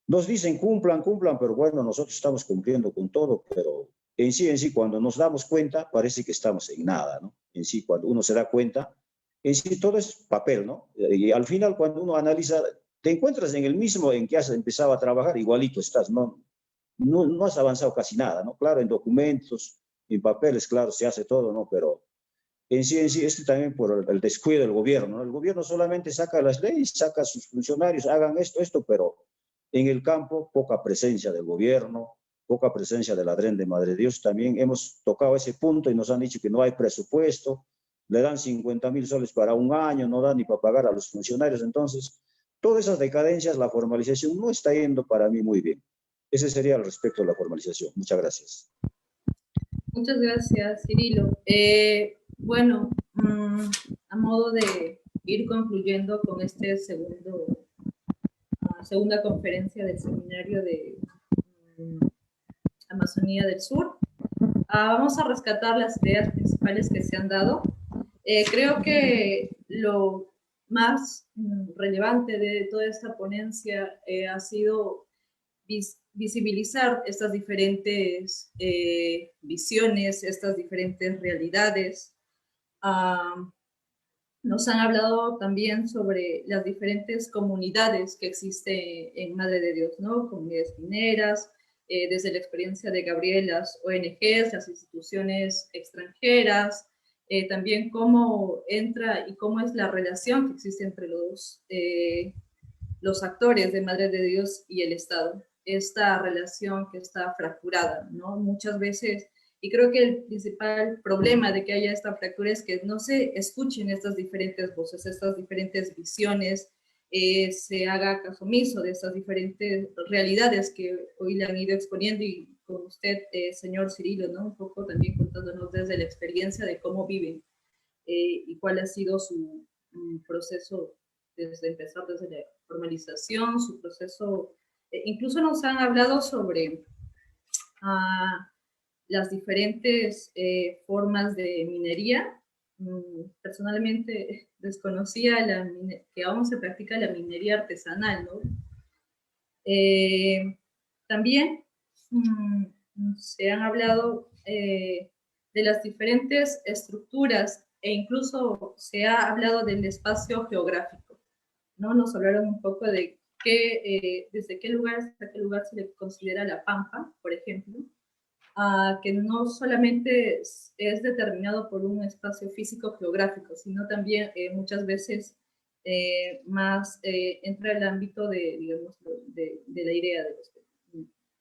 Nos dicen cumplan, cumplan, pero bueno, nosotros estamos cumpliendo con todo, pero en sí, cuando nos damos cuenta, parece que estamos en nada, ¿no? En sí, cuando uno se da cuenta, en sí todo es papel, ¿no? Y al final, cuando uno analiza, te encuentras en el mismo en que has empezado a trabajar, igualito estás, no has avanzado casi nada, ¿no? Claro, en documentos, en papeles, claro, se hace todo, ¿no? Pero en sí, esto también por el descuido del gobierno, ¿no? El gobierno solamente saca las leyes, saca a sus funcionarios, hagan esto, pero en el campo poca presencia del gobierno, poca presencia del Adren de Madre Dios. También hemos tocado ese punto y nos han dicho que no hay presupuesto, le dan 50.000 soles para un año, no dan ni para pagar a los funcionarios. Entonces, todas esas decadencias, la formalización no está yendo para mí muy bien. Ese sería el respecto de la formalización. Muchas gracias. Muchas gracias, Cirilo. Bueno, a modo de ir concluyendo con este segunda conferencia del seminario de Amazonía del Sur, vamos a rescatar las ideas principales que se han dado. Creo que lo más relevante de toda esta ponencia ha sido visibilizar estas diferentes visiones, estas diferentes realidades. Nos han hablado también sobre las diferentes comunidades que existen en Madre de Dios, ¿no? Comunidades mineras, desde la experiencia de Gabriel, las ONGs, las instituciones extranjeras, también cómo entra y cómo es la relación que existe entre los actores de Madre de Dios y el Estado. Esta relación que está fracturada, ¿no? Muchas veces, y creo que el principal problema de que haya esta fractura es que no se escuchen estas diferentes voces, estas diferentes visiones, se haga caso omiso de estas diferentes realidades que hoy le han ido exponiendo y con usted, señor Cirilo, ¿no? Un poco también contándonos desde la experiencia de cómo viven y cuál ha sido su proceso desde empezar desde la formalización, su proceso. Incluso nos han hablado sobre las diferentes formas de minería. Personalmente desconocía que aún se practica la minería artesanal, ¿no? También se han hablado de las diferentes estructuras e incluso se ha hablado del espacio geográfico, ¿no? Nos hablaron un poco de desde qué lugar hasta qué lugar se le considera la Pampa, por ejemplo, que no solamente es determinado por un espacio físico geográfico, sino también muchas veces más entra el ámbito de, digamos, de la idea,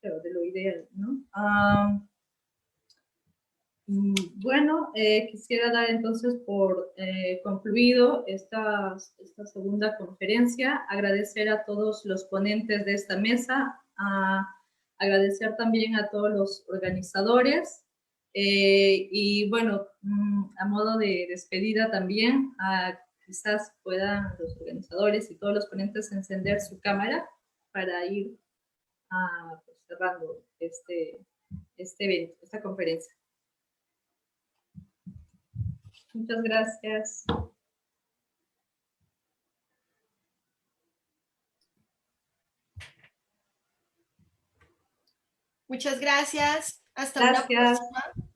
de lo ideal, ¿no? Bueno, quisiera dar entonces por concluido esta segunda conferencia, agradecer a todos los ponentes de esta mesa, agradecer también a todos los organizadores y bueno, a modo de despedida también, quizás puedan los organizadores y todos los ponentes encender su cámara para ir pues, cerrando este evento, esta conferencia. Muchas gracias. Muchas gracias. Hasta Gracias. una próxima.